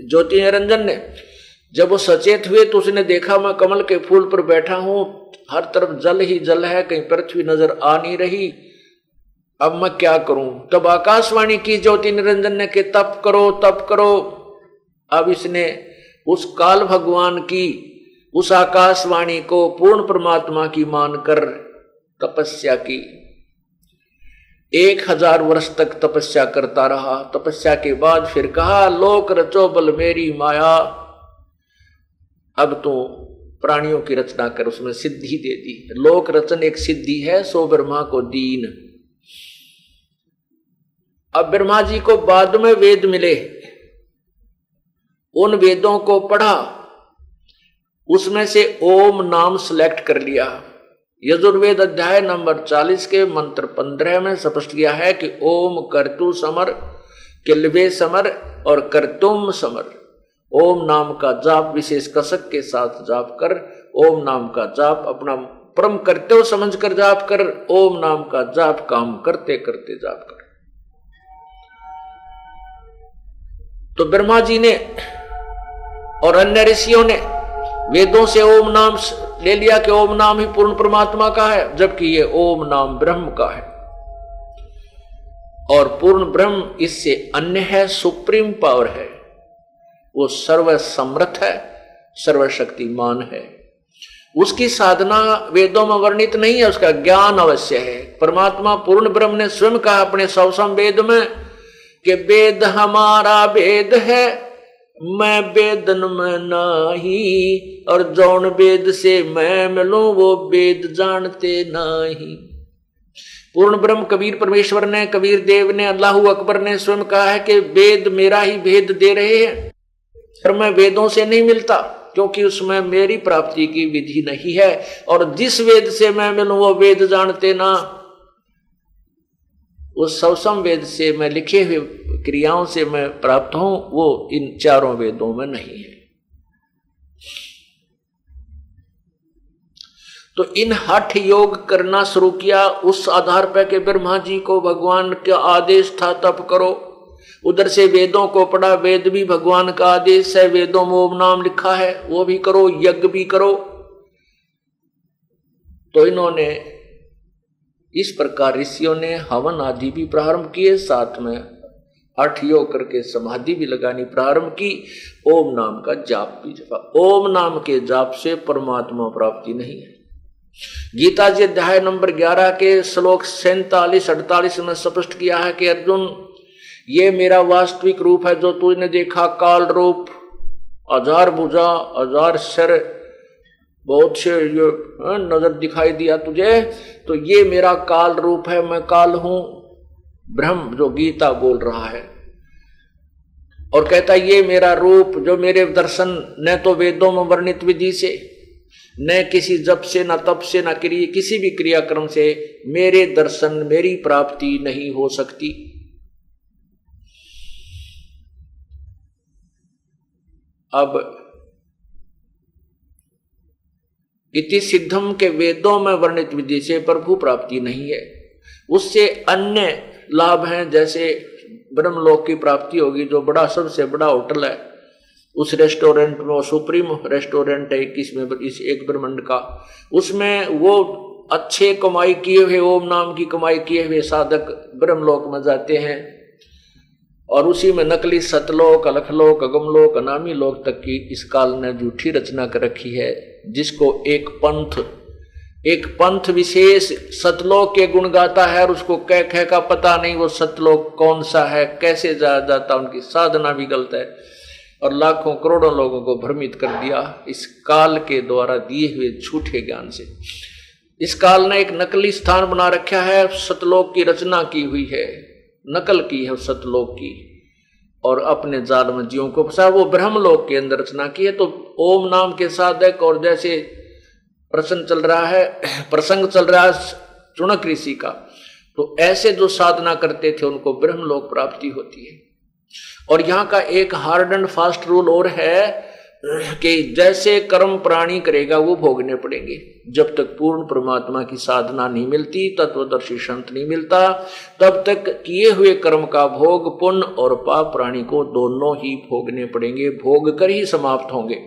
B: ज्योति निरंजन ने जब वो सचेत हुए तो उसने देखा मैं कमल के फूल पर बैठा हूं, हर तरफ जल ही जल है, कहीं पृथ्वी नजर आ नहीं रही, अब मैं क्या करूं? तब आकाशवाणी की ज्योति निरंजन ने कि तप करो तप करो। अब इसने उस काल भगवान की उस आकाशवाणी को पूर्ण परमात्मा की मानकर तपस्या की। 1000 वर्ष तक तपस्या करता रहा। तपस्या के बाद फिर कहा लोक रचो बल मेरी माया, अब तो प्राणियों की रचना कर, उसमें सिद्धि दे दी। लोक रचन एक सिद्धि है, सो ब्रह्मा को दीन। अब ब्रह्मा जी को बाद में वेद मिले, उन वेदों को पढ़ा, उसमें से ओम नाम सिलेक्ट कर लिया। यजुर्वेद अध्याय नंबर 40 के मंत्र 15 में स्पष्ट किया है कि ओम कर्तु समर, किल्वे समर और कर्तुम समर। ओम नाम का जाप विशेष कसक के साथ जाप कर, ओम नाम का जाप अपना परम कर्तव्य समझकर जाप कर, ओम नाम का जाप काम करते करते जाप कर। तो ब्रह्मा जी ने और अन्य ऋषियों ने वेदों से ओम नाम ले लिया कि ओम नाम ही पूर्ण परमात्मा का है, जबकि ये ओम नाम ब्रह्म का है और पूर्ण ब्रह्म इससे अन्य है, सुप्रीम पावर है, वो सर्व समर्थ है, सर्वशक्तिमान है। उसकी साधना वेदों में वर्णित नहीं है, उसका ज्ञान अवश्य है। परमात्मा पूर्ण ब्रह्म ने स्वयं कहा अपने 100वें वेद में कि वेद हमारा वेद है, मैं वेदन में नहीं, और जौन वेद से मैं मिलूं वो वेद जानते नहीं। पूर्ण ब्रह्म कबीर परमेश्वर ने, कबीर देव ने, अल्लाह अकबर ने स्वयं कहा है कि वेद मेरा ही भेद दे रहे हैं। पर मैं वेदों से नहीं मिलता, क्योंकि उसमें मेरी प्राप्ति की विधि नहीं है। और जिस वेद से मैं मिलूं वो वेद जानते ना, उस सवसम वेद से मैं लिखे हुए क्रियाओं से मैं प्राप्त हूं, वो इन चारों वेदों में नहीं है। तो इन हठ योग करना शुरू किया। उस आधार पर के ब्रह्मा जी को भगवान का आदेश था तप करो। उधर से वेदों को पढ़ा, वेद भी भगवान का आदेश है, वेदों में ओम नाम लिखा है, वो भी करो, यज्ञ भी करो। तो इन्होंने इस प्रकार ऋषियों ने हवन आदि भी प्रारंभ किए, साथ में हठ योग करके समाधि भी लगानी प्रारंभ की। ओम नाम का जाप भी जपा। ओम नाम के जाप से परमात्मा प्राप्ति नहीं है। गीता जी अध्याय नंबर 11 के श्लोक 47-48 में स्पष्ट किया है कि अर्जुन, ये मेरा वास्तविक रूप है जो तूने देखा, काल रूप, 1000 भुजा, 1000 सिर, बहुत से ये नजर दिखाई दिया तुझे, तो ये मेरा काल रूप है, मैं काल हूं। ब्रह्म जो गीता बोल रहा है और कहता ये मेरा रूप, जो मेरे दर्शन न तो वेदों में वर्णित विधि से, न किसी जप से, न तप से, न किसी भी क्रियाक्रम से मेरे दर्शन, मेरी प्राप्ति नहीं हो सकती। अब इति सिद्धम के वेदों में वर्णित विधि से प्रभु प्राप्ति नहीं है। उससे अन्य लाभ हैं, जैसे ब्रह्मलोक की प्राप्ति होगी, जो बड़ा सबसे बड़ा होटल है, उस रेस्टोरेंट में, वो सुप्रीम रेस्टोरेंट है इस एक ब्रह्मांड का, उसमें वो अच्छे कमाई किए हुए, ओम नाम की कमाई किए हुए साधक ब्रह्मलोक में जाते हैं। और उसी में नकली सतलोक, अलखलोक, अगमलोक, अनामी लोक तक की इस काल ने झूठी रचना कर रखी है, जिसको एक पंथ विशेष सतलोक के गुण गाता है और उसको कह का पता नहीं वो सतलोक कौन सा है, कैसे जाया जाता, उनकी साधना भी गलत है और लाखों करोड़ों लोगों को भ्रमित कर दिया इस काल के द्वारा दिए हुए झूठे ज्ञान से। इस काल ने एक नकली स्थान बना रखा है, सतलोक की रचना की हुई है, नकल की है सतलोक की, और अपने जाल में जीवों को फंसा। वो ब्रह्मलोक के अंदर रचना की है। तो ओम नाम के साधक, और जैसे प्रसंग चल रहा है चुनक ऋषि का, तो ऐसे जो साधना करते थे उनको ब्रह्मलोक प्राप्ति होती है। और यहाँ का एक हार्ड एंड फास्ट रूल और है कि जैसे कर्म प्राणी करेगा वो भोगने पड़ेंगे। जब तक पूर्ण परमात्मा की साधना नहीं मिलती, तत्वदर्शी संत नहीं मिलता, तब तक किए हुए कर्म का भोग, पुण्य और पाप प्राणी को दोनों ही भोगने पड़ेंगे, भोग कर ही समाप्त होंगे।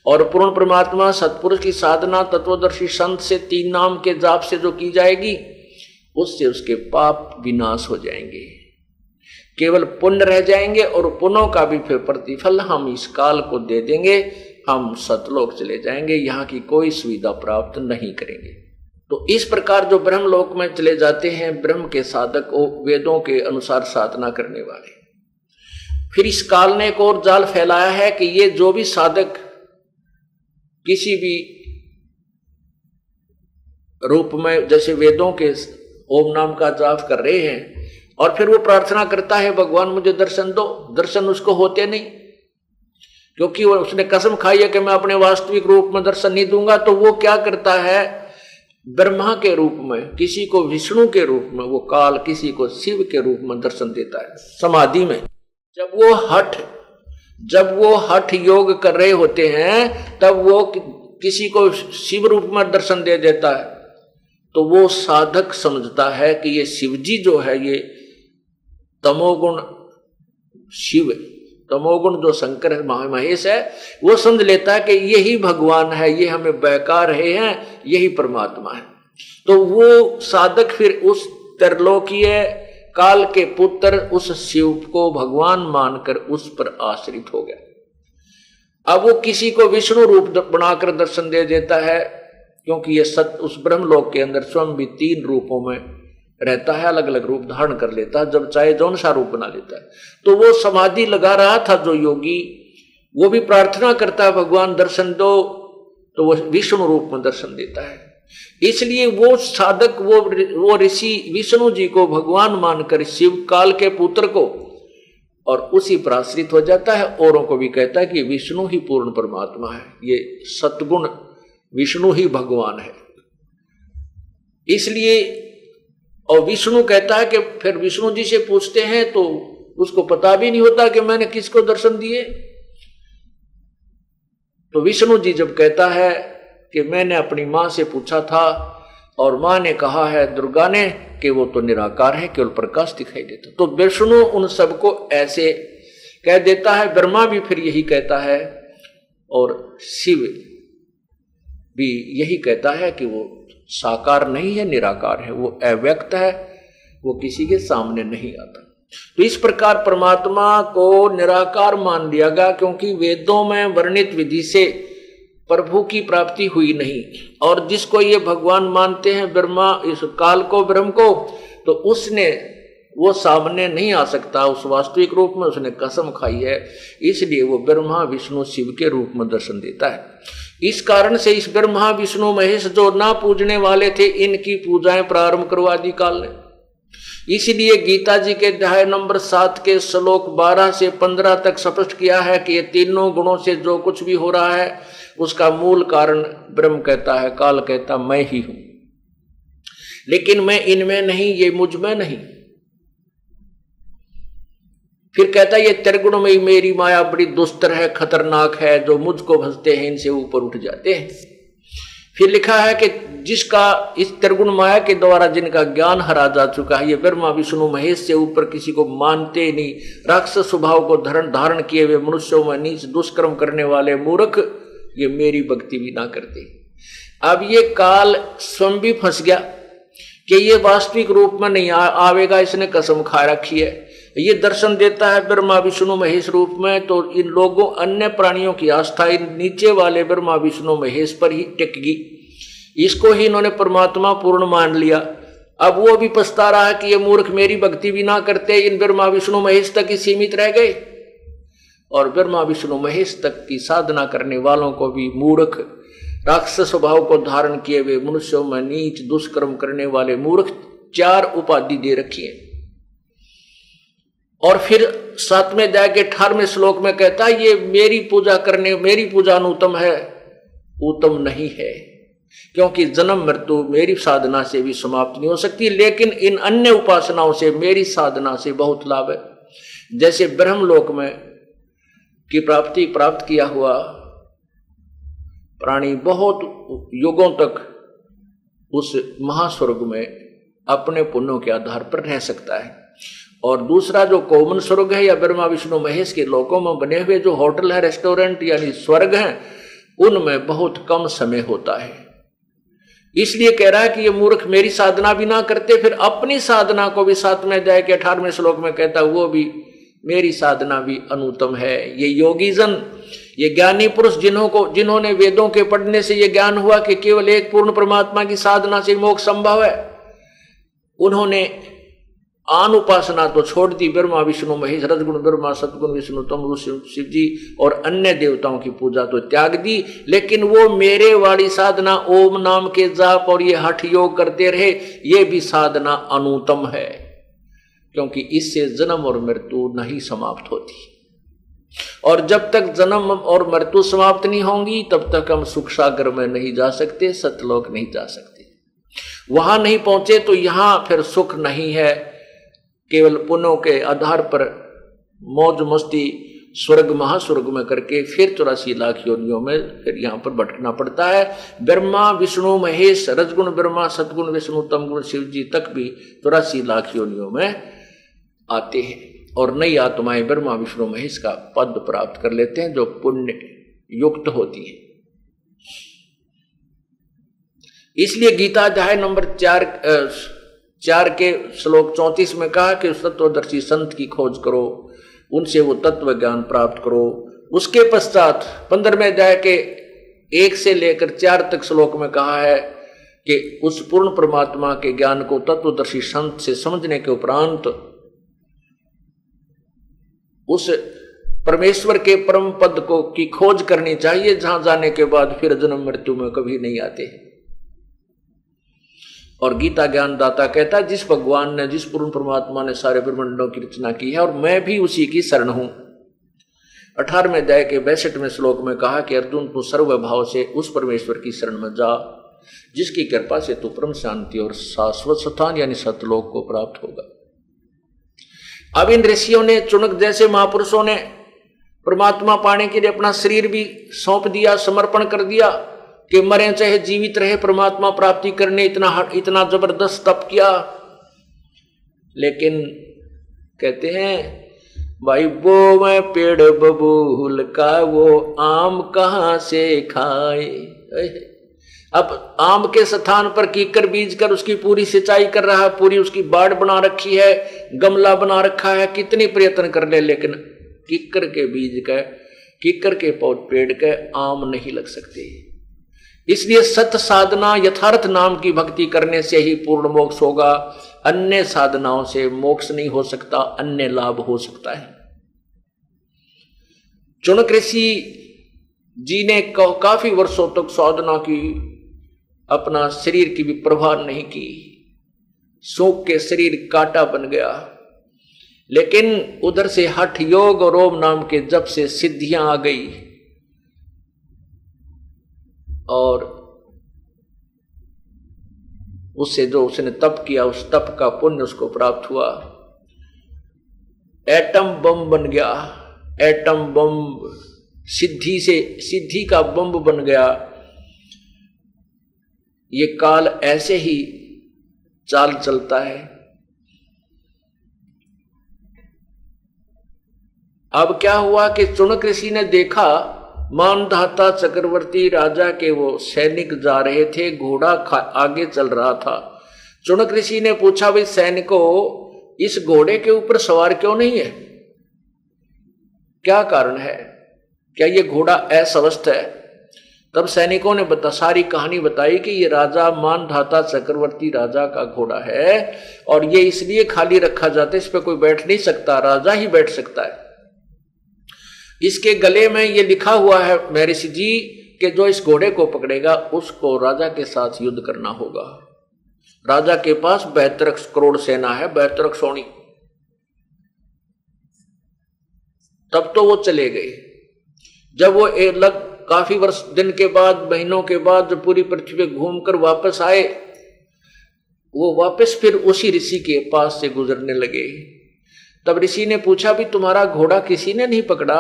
B: और पूर्ण परमात्मा सत्पुरुष की साधना तत्वदर्शी संत से 3 नाम के जाप से जो की जाएगी, उससे उसके पाप विनाश हो जाएंगे, केवल पुण्य रह जाएंगे। और पुण्यों का भी फिर प्रतिफल हम इस काल को दे देंगे, हम सतलोक चले जाएंगे, यहाँ की कोई सुविधा प्राप्त नहीं करेंगे। तो इस प्रकार जो ब्रह्मलोक में चले जाते हैं ब्रह्म के साधक, वेदों के अनुसार साधना करने वाले। फिर इस काल ने एक और जाल फैलाया है कि ये जो भी साधक किसी भी रूप में, जैसे वेदों के ओम नाम का जाप कर रहे हैं, और फिर वो प्रार्थना करता है भगवान मुझे दर्शन दो, दर्शन उसको होते नहीं, क्योंकि वो उसने कसम खाई है कि मैं अपने वास्तविक रूप में दर्शन नहीं दूंगा। तो वो क्या करता है, ब्रह्मा के रूप में, किसी को विष्णु के रूप में, वो काल किसी को शिव के रूप में दर्शन देता है समाधि में। जब वो हठ योग कर रहे होते हैं तब वो किसी को शिव रूप में दर्शन दे देता है। तो वो साधक समझता है कि ये शिवजी जो है, ये तमोगुण शिव, तमोगुण जो शंकर महेश है, वो समझ लेता है कि यही भगवान है, ये हमें बहका रहे हैं, यही परमात्मा है। तो वो साधक फिर उस त्रिलोकीय काल के पुत्र उस शिव को भगवान मानकर उस पर आश्रित हो गया। अब वो किसी को विष्णु रूप बनाकर दर्शन दे देता है, क्योंकि ये उस ब्रह्मलोक के अंदर स्वयं भी 3 रूपों में रहता है, अलग अलग रूप धारण कर लेता है, जब चाहे जौन सा रूप बना लेता है। तो वो समाधि लगा रहा था जो योगी, वो भी प्रार्थना करता है भगवान दर्शन दो, तो वो विष्णु रूप में दर्शन देता है। इसलिए वो साधक, वो ऋषि विष्णु जी को भगवान मानकर, शिव काल के पुत्र को और उसी पर आश्रित हो जाता है, औरों को भी कहता है कि विष्णु ही पूर्ण परमात्मा है, ये सतगुण विष्णु ही भगवान है। इसलिए और विष्णु कहता है कि फिर विष्णु जी से पूछते हैं तो उसको पता भी नहीं होता कि मैंने किसको दर्शन दिए। तो विष्णु जी जब कहता है कि मैंने अपनी मां से पूछा था और मां ने कहा है दुर्गा ने कि वो तो निराकार है, केवल प्रकाश दिखाई देता, तो विष्णु उन सबको ऐसे कह देता है। ब्रह्मा भी फिर यही कहता है और शिव भी यही कहता है कि वो साकार नहीं है, निराकार है, वो अव्यक्त है, वो किसी के सामने नहीं आता। तो इस प्रकार परमात्मा को निराकार मान लिया गया, क्योंकि वेदों में वर्णित विधि से प्रभु की प्राप्ति हुई नहीं। और जिसको ये भगवान मानते हैं ब्रह्मा, इस काल को, ब्रह्म को, तो उसने वो सामने नहीं आ सकता उस वास्तविक रूप में, उसने कसम खाई है, इसलिए वो ब्रह्मा विष्णु शिव के रूप में दर्शन देता है। इस कारण से इस ब्रह्मा विष्णु महेश जो ना पूजने वाले थे, इनकी पूजाएं प्रारंभ करवा दी काल ने। इसलिए गीता जी के अध्याय नंबर 7 के श्लोक 12 से 15 तक स्पष्ट किया है कि ये तीनों गुणों से जो कुछ भी हो रहा है उसका मूल कारण ब्रह्म कहता है, काल कहता मैं ही हूं, लेकिन मैं इनमें नहीं, ये मुझ में नहीं। फिर कहता है ये त्रिगुण में मेरी माया बड़ी दुस्तर है, खतरनाक है, जो मुझको भजते हैं इनसे ऊपर उठ जाते हैं। फिर लिखा है कि जिसका इस त्रिगुण माया के द्वारा जिनका ज्ञान हरा जा चुका है, ये ब्रह्मा विष्णु महेश से ऊपर किसी को मानते नहीं, राक्षस स्वभाव को धारण किए हुए मनुष्यों में नीच दुष्कर्म करने वाले मूर्ख, ये मेरी भक्ति भी ना करते। अब ये काल स्वयं भी फंस गया कि ये वास्तविक रूप में नहीं आवेगा, इसने कसम खा रखी है। ये दर्शन देता है ब्रह्मा विष्णु महेश रूप में, तो इन लोगों अन्य प्राणियों की आस्था इन नीचे वाले ब्रह्मा विष्णु महेश पर ही टिकेगी। इसको ही इन्होंने परमात्मा पूर्ण मान लिया। अब वो भी पछता रहा है कि ये मूर्ख मेरी भक्ति भी ना करते, इन ब्रह्मा विष्णु महेश तक ही सीमित रह गए। और ब्रह्मा विष्णु महेश तक की साधना करने वालों को भी मूर्ख, राक्षस स्वभाव को धारण किए हुए मनुष्यों में नीच दुष्कर्म करने वाले मूर्ख, 4 उपाधि दे रखी है। और फिर 7वें अध्याय के 18वें श्लोक में कहता है ये मेरी पूजा अनुत्तम है, उत्तम नहीं है, क्योंकि जन्म मृत्यु मेरी साधना से भी समाप्त नहीं हो सकती, लेकिन इन अन्य उपासनाओं से मेरी साधना से बहुत लाभ है। जैसे ब्रह्मलोक में की प्राप्त किया हुआ प्राणी बहुत युगों तक उस महास्वर्ग में अपने पुण्यों के आधार पर रह सकता है। और दूसरा जो कॉमन स्वर्ग है या ब्रह्मा विष्णु महेश के लोकों में बने हुए जो होटल है, रेस्टोरेंट यानी स्वर्ग हैं, उनमें बहुत कम समय होता है। इसलिए कह रहा है कि ये मूर्ख मेरी साधना भी ना करते, फिर अपनी साधना को भी 7वें अध्याय के 18वें श्लोक में कहता है वो भी मेरी साधना भी अनुत्तम है। ये योगी जन, ये ज्ञानी पुरुष जिन्होंने वेदों के पढ़ने से ये ज्ञान हुआ कि केवल एक पूर्ण परमात्मा की साधना से मोक्ष संभव है, उन्होंने आन उपासना तो छोड़ दी, ब्रह्मा विष्णु महेश, रजगुण ब्रह्मा, सतगुण विष्णु, तमगुण शिव जी और अन्य देवताओं की पूजा तो त्याग दी, लेकिन वो मेरे वाली साधना ओम नाम के जाप और ये हठ योग करते रहे, ये भी साधना अनुत्तम है, क्योंकि इससे जन्म और मृत्यु नहीं समाप्त होती। और जब तक जन्म और मृत्यु समाप्त नहीं होंगी तब तक हम सुख सागर में नहीं जा सकते, सतलोक नहीं जा सकते। वहां नहीं पहुंचे तो यहां फिर सुख नहीं है, केवल पुण्यों के आधार पर मौज मस्ती स्वर्ग महास्वर्ग में करके फिर 84 लाख योनियों में फिर यहां पर भटकना पड़ता है। ब्रह्मा विष्णु महेश, रजगुण ब्रह्मा, सतगुण विष्णु, तमगुण शिव जी तक भी 84 लाख योनियों में आते हैं और नई आत्माएं ब्रह्मा विष्णु महेश का पद प्राप्त कर लेते हैं जो पुण्य युक्त होती है। इसलिए गीता अध्याय नंबर 4 के श्लोक 34 में कहा कि तत्वदर्शी संत की खोज करो, उनसे वो तत्व ज्ञान प्राप्त करो। उसके पश्चात 15वें अध्याय के 1 से लेकर 4 तक श्लोक में कहा है कि उस पूर्ण परमात्मा के ज्ञान को तत्वदर्शी संत से समझने के उपरांत उस परमेश्वर के परम पद को की खोज करनी चाहिए, जहां जाने के बाद फिर जन्म मृत्यु में कभी नहीं आते। और गीता ज्ञानदाता कहता है जिस भगवान ने, जिस पूर्ण परमात्मा ने सारे ब्रह्मांडों की रचना की है और मैं भी उसी की शरण हूं। 18वें अध्याय के 62वें श्लोक में कहा कि अर्जुन तू सर्वभाव से उस परमेश्वर की शरण में जा जिसकी कृपा से तू परम शांति और शाश्वत स्थान यानी सतलोक को प्राप्त होगा। अब इन ऋषियों ने, चुनक जैसे महापुरुषों ने परमात्मा पाने के लिए अपना शरीर भी सौंप दिया, समर्पण कर दिया कि मरे चाहे जीवित रहे परमात्मा प्राप्ति करने इतना जबरदस्त तप किया। लेकिन कहते हैं भाई वो मैं पेड़ बबूल का वो आम कहां से खाए। अब आम के स्थान पर कीकर बीज कर उसकी पूरी सिंचाई कर रहा है, पूरी उसकी बाड़ बना रखी है, गमला बना रखा है, कितनी प्रयत्न कर ले, लेकिन कीकर के बीज का, कीकर के पेड़ के आम नहीं लग सकते। इसलिए सत साधना यथार्थ नाम की भक्ति करने से ही पूर्ण मोक्ष होगा। अन्य साधनाओं से मोक्ष नहीं हो सकता, अन्य लाभ हो सकता है। चुनक ऋषि जी ने काफी वर्षों तक साधना की, अपना शरीर की भी परवाह नहीं की, सूख के शरीर कांटा बन गया। लेकिन उधर से हठ योग और ओम नाम के जप से सिद्धियां आ गई और उससे जो उसने तप किया उस तप का पुण्य उसको प्राप्त हुआ। एटम बम बन गया, एटम बम सिद्धि का बम बन गया। ये काल ऐसे ही चाल चलता है। अब क्या हुआ कि चुनक ऋषि ने देखा मानधाता चक्रवर्ती राजा के वो सैनिक जा रहे थे, घोड़ा आगे चल रहा था। चुनक ऋषि ने पूछा भाई सैनिकों इस घोड़े के ऊपर सवार क्यों नहीं है, क्या कारण है, क्या ये घोड़ा अस्वस्थ है? तब सैनिकों ने सारी कहानी बताई कि ये राजा मानधाता चक्रवर्ती राजा का घोड़ा है और ये इसलिए खाली रखा जाता है, इस पे कोई बैठ नहीं सकता, राजा ही बैठ सकता है। इसके गले में ये लिखा हुआ है महर्षि जी कि जो इस घोड़े को पकड़ेगा उसको राजा के साथ युद्ध करना होगा। राजा के पास 72 करोड़ सेना है, 72 सोनी। तब तो वो चले गए। जब वो काफी वर्ष दिन के बाद, महीनों के बाद जब पूरी पृथ्वी पे घूमकर वापस आए, वो वापस फिर उसी ऋषि के पास से गुजरने लगे। तब ऋषि ने पूछा भी तुम्हारा घोड़ा किसी ने नहीं पकड़ा?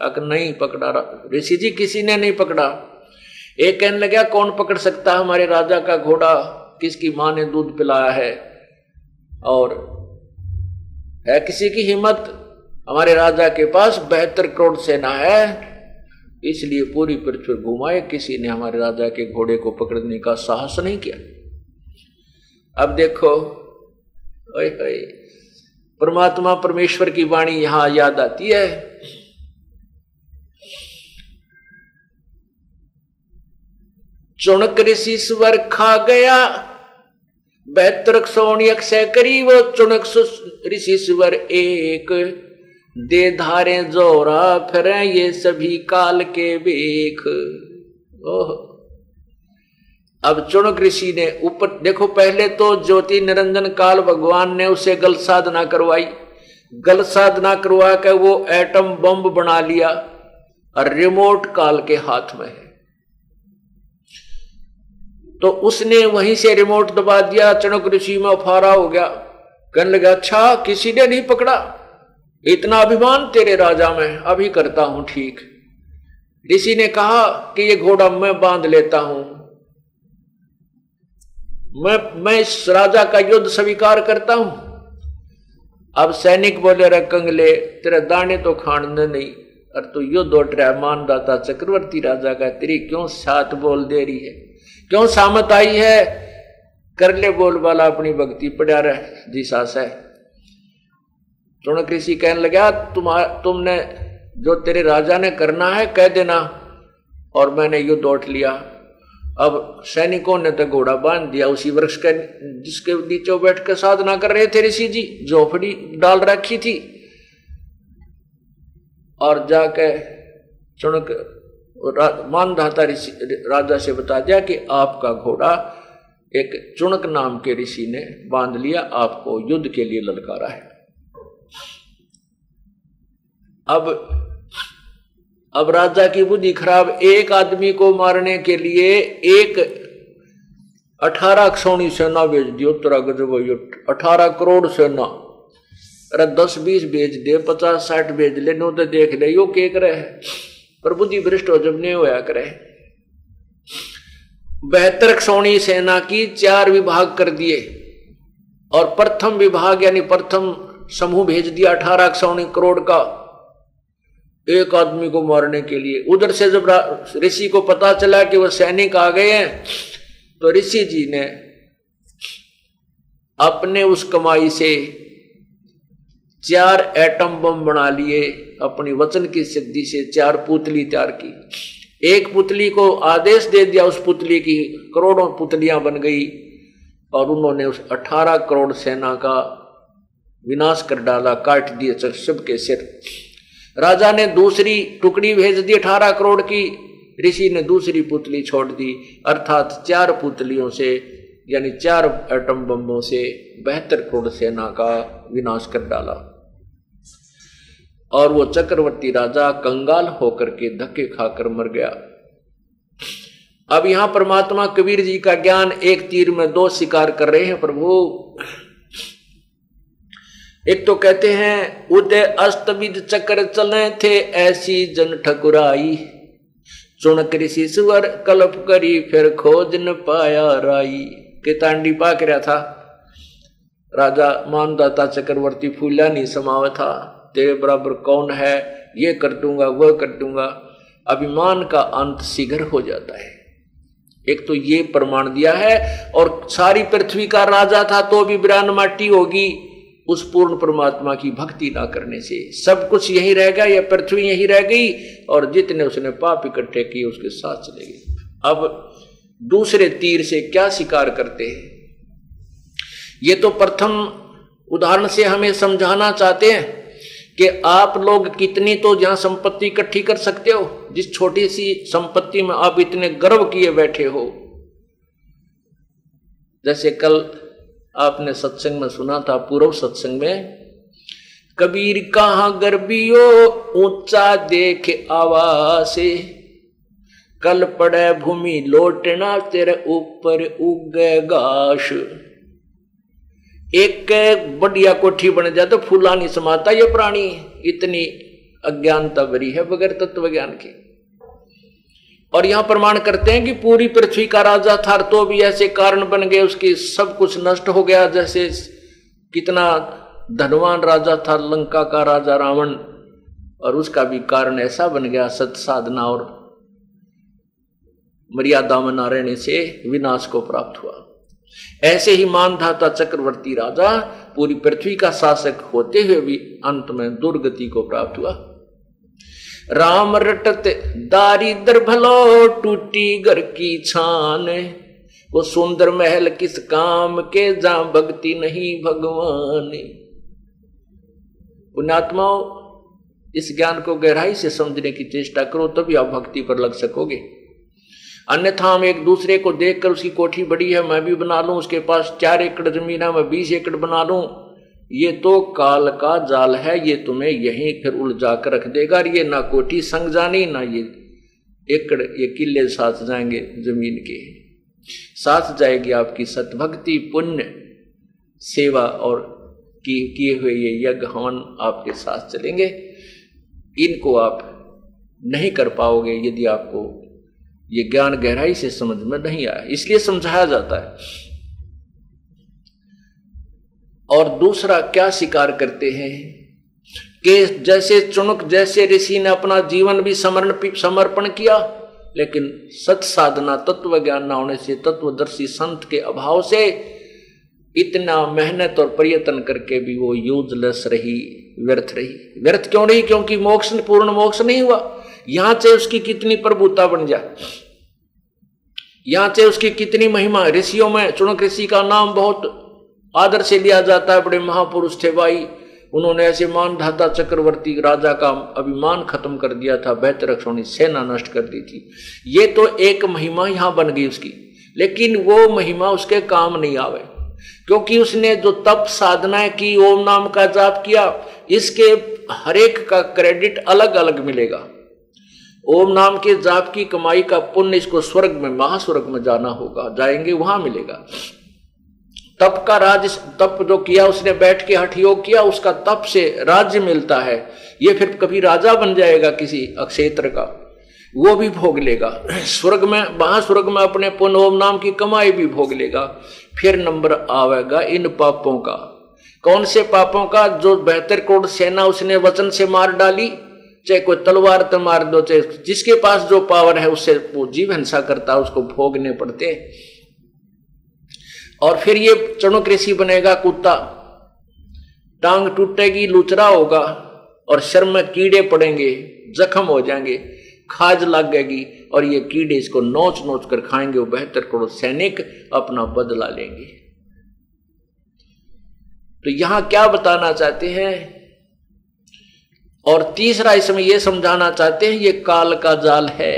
B: नहीं पकड़ा ऋषि जी, किसी ने नहीं पकड़ा। एक कहने लगा कौन पकड़ सकता है हमारे राजा का घोड़ा, किसकी मां ने दूध पिलाया है और है किसी की हिम्मत? हमारे राजा के पास 72 करोड़ सेना है, इसलिए पूरी पृथ्वी घुमाए, किसी ने हमारे राजा के घोड़े को पकड़ने का साहस नहीं किया। अब देखो परमात्मा परमेश्वर की वाणी यहां याद आती है। चुनक ऋषि स्वर खा गया 72 सोनी अक्षय करी, वो चुनक ऋषि स्वर एक दे धारे जोरा फिर ये सभी काल के बेख। ओह, अब चुनक ऋषि ने ऊपर देखो, पहले तो ज्योति निरंजन काल भगवान ने उसे गल साधना करवाई, गल साधना करवा कर वो एटम बम बना लिया और रिमोट काल के हाथ में है। तो उसने वहीं से रिमोट दबा दिया, चुनक ऋषि में फारा हो गया। कहने लगा अच्छा किसी ने नहीं पकड़ा, इतना अभिमान तेरे राजा में, अभी करता हूं ठीक। ऋषि ने कहा कि ये घोड़ा मैं बांध लेता हूं, मैं इस राजा का युद्ध स्वीकार करता हूं। अब सैनिक बोले रे कंगले, तेरे दाने तो खाने नहीं और तू युद्ध उठ रहा है मानदाता चक्रवर्ती राजा का, तेरी क्यों साथ बोल दे रही है, क्यों सामत आई है? कर ले बोल वाला अपनी भक्ति पड़ा रहे जी सास है। चुनक ऋषि कहने लगा तुमने जो तेरे राजा ने करना है कह देना, और मैंने युद्ध उठ लिया। अब सैनिकों ने तो घोड़ा बांध दिया उसी वृक्ष के जिसके नीचे बैठ कर साधना कर रहे थे ऋषि जी, झोपड़ी डाल रखी थी। और जाकर चुनक मानधाता ऋषि राजा से बता दिया कि आपका घोड़ा एक चुनक नाम के ऋषि ने बांध लिया, आपको युद्ध के लिए ललकारा है। अब राजा की बुद्धि खराब, एक आदमी को मारने के लिए एक 18 क्षौणी सेना भेज दियो। तेरा गजब 18 करोड़ सेना, अरे 10-20 भेज दे, 50-60 भेज ले, नो तो देख ले यो के करे है। पर बुद्धि भ्रष्ट हो जब नहीं होया करे। 72 क्षौणी सेना की 4 विभाग कर दिए और प्रथम विभाग यानी प्रथम समूह भेज दिया 18 क्षौणी करोड़ का एक आदमी को मारने के लिए। उधर से जब ऋषि को पता चला कि वह सैनिक आ गए हैं, तो ऋषि जी ने अपने उस कमाई से 4 एटम बम बना लिए। अपनी वचन की सिद्धि से 4 पुतली तैयार की। एक पुतली को आदेश दे दिया, उस पुतली की करोड़ों पुतलियां बन गई और उन्होंने उस 18 करोड़ सेना का विनाश कर डाला, काट दिए सबके सिर। राजा ने दूसरी टुकड़ी भेज दी 18 करोड़ की, ऋषि ने दूसरी पुतली छोड़ दी, अर्थात 4 पुतलियों से यानी 4 एटम बम्बों से 72 करोड़ सेना का विनाश कर डाला। और वो चक्रवर्ती राजा कंगाल होकर के धक्के खाकर मर गया। अब यहां परमात्मा कबीर जी का ज्ञान एक तीर में 2 शिकार कर रहे हैं प्रभु। एक तो कहते हैं उदय अस्तविद चक्र चले थे ऐसी जन ठकुराई, चुनक ऋषि सुअर कल्प करी फिर खोज न पाया राई। के तांडी पाक रहा था राजा मानदाता चक्रवर्ती फूला नहीं समावा था, तेरे बराबर कौन है, ये कर दूंगा वह कर दूंगा। अभिमान का अंत शीघ्र हो जाता है। एक तो ये प्रमाण दिया है, और सारी पृथ्वी का राजा था तो भी बिरान माटी होगी उस पूर्ण परमात्मा की भक्ति ना करने से। सब कुछ यही रह गया, यह पृथ्वी यही रह गई और जितने उसने पाप इकट्ठे किए उसके साथ चले गए। अब दूसरे तीर से क्या शिकार करते हैं, ये तो प्रथम उदाहरण से हमें समझाना चाहते हैं कि आप लोग कितनी तो जहां संपत्ति इकट्ठी कर सकते हो, जिस छोटी सी संपत्ति में आप इतने गर्व किए बैठे हो। जैसे कल आपने सत्संग में सुना था, पूर्व सत्संग में, कबीर कहां गर्बियो ऊंचा देख आवासे, कल पड़े भूमि लोटना तेरे ऊपर उगे घास। एक बढ़िया कोठी बन जाए तो फूला नहीं समाता ये प्राणी, इतनी अज्ञानता भरी है बगैर तत्व ज्ञान के। और यहां प्रमाण करते हैं कि पूरी पृथ्वी का राजा था तो भी ऐसे कारण बन गए, उसकी सब कुछ नष्ट हो गया। जैसे कितना धनवान राजा था लंका का राजा रावण, और उसका भी कारण ऐसा बन गया, सत साधना और मर्यादा में न रहने से विनाश को प्राप्त हुआ। ऐसे ही मानधाता चक्रवर्ती राजा पूरी पृथ्वी का शासक होते हुए भी अंत में दुर्गति को प्राप्त हुआ। राम रटत दारिद्र भलो टूटी घर की छान, वो सुंदर महल किस काम के जहां भक्ति नहीं भगवान। पुण्यात्माओं, इस ज्ञान को गहराई से समझने की चेष्टा करो, तभी आप भक्ति पर लग सकोगे। अन्यथा हम एक दूसरे को देखकर उसकी कोठी बड़ी है मैं भी बना लूं, उसके पास 4 एकड़ जमीन है मैं 20 एकड़ बना लूं, ये तो काल का जाल है, ये तुम्हें यहीं फिर उलझा कर रख देगा। ये ना कोठी संग जानी, ना ये एकड़ ये किले साथ जाएंगे, जमीन के साथ जाएगी आपकी सतभक्ति पुण्य सेवा और किए हुए ये यज्ञ हवन आपके साथ चलेंगे। इनको आप नहीं कर पाओगे यदि आपको ये ज्ञान गहराई से समझ में नहीं आया, इसलिए समझाया जाता है। और दूसरा क्या स्वीकार करते हैं कि जैसे चुनक जैसे ऋषि ने अपना जीवन भी समर्पण किया, लेकिन सत साधना तत्व ज्ञान न होने से, तत्वदर्शी संत के अभाव से इतना मेहनत और प्रयत्न करके भी वो यूजलेस रही, व्यर्थ रही। व्यर्थ क्यों रही? क्योंकि मोक्ष पूर्ण मोक्ष नहीं हुआ। यहां से उसकी कितनी प्रभुता बन जाए, यहां से उसकी कितनी महिमा। ऋषियों में चुनक ऋषि का नाम बहुत आदर से लिया जाता है, बड़े महापुरुष थे भाई। उन्होंने ऐसे मानधाता चक्रवर्ती राजा का अभिमान खत्म कर दिया था, 72 क्षौणी सेना नष्ट कर दी थी। ये तो एक महिमा यहां बन गई उसकी। लेकिन वो महिमा उसके काम नहीं आवे, क्योंकि उसने जो तप साधना की, ओम नाम का जाप किया, इसके हर एक का क्रेडिट अलग अलग मिलेगा। ओम नाम के जाप की कमाई का पुण्य इसको स्वर्ग में, महास्वर्ग में जाना होगा, जाएंगे वहां मिलेगा। तप का राज, तप जो किया उसने, बैठ के हठ योग किया, उसका तप से राज्य मिलता है। ये फिर कभी राजा बन जाएगा किसी क्षेत्र का, वो भी भोग लेगा। स्वर्ग में, महास्वर्ग में अपने पुण्य ओम नाम की कमाई भी भोग लेगा। फिर नंबर आवेगा इन पापों का। कौन से पापों का? जो 72 करोड़ सेना उसने वचन से मार डाली, चाहे कोई तलवार तो मार दो, चाहे जिसके पास जो पावर है उससे वो जीव हिंसा करता है, उसको भोगने पड़ते। और फिर ये चणुक ऋषि बनेगा कुत्ता, टांग टूटेगी, लुचरा होगा, और शर्म में कीड़े पड़ेंगे, जख्म हो जाएंगे, खाज लगेगी, और ये कीड़े इसको नोच नोच कर खाएंगे। वो 72 करोड़ सैनिक अपना बदला लेंगे। तो यहां क्या बताना चाहते हैं? और तीसरा इसमें यह समझाना चाहते हैं, ये काल का जाल है।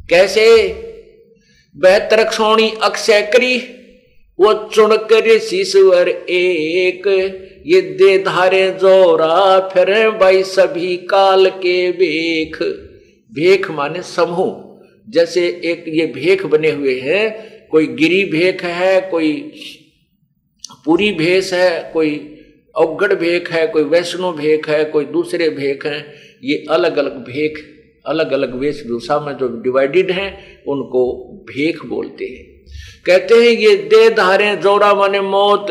B: कैसे? 72 क्षोणी अक्षय करी, वो चुनक ऋषिश्वर एक, ये दे धारे जोरा फिर भाई सभी काल के भेख। भेख माने समूह, जैसे एक ये भेख बने हुए हैं, कोई गिरी भेख है, कोई पूरी भेष है, कोई अवगढ़ भेख है, कोई वैष्णो भेख है, कोई दूसरे भेख हैं। ये अलग अलग भेख, अलग अलग वेशभूषा में जो डिवाइडेड हैं, उनको भेख बोलते हैं। कहते हैं ये दे धारे जोरा माने मौत,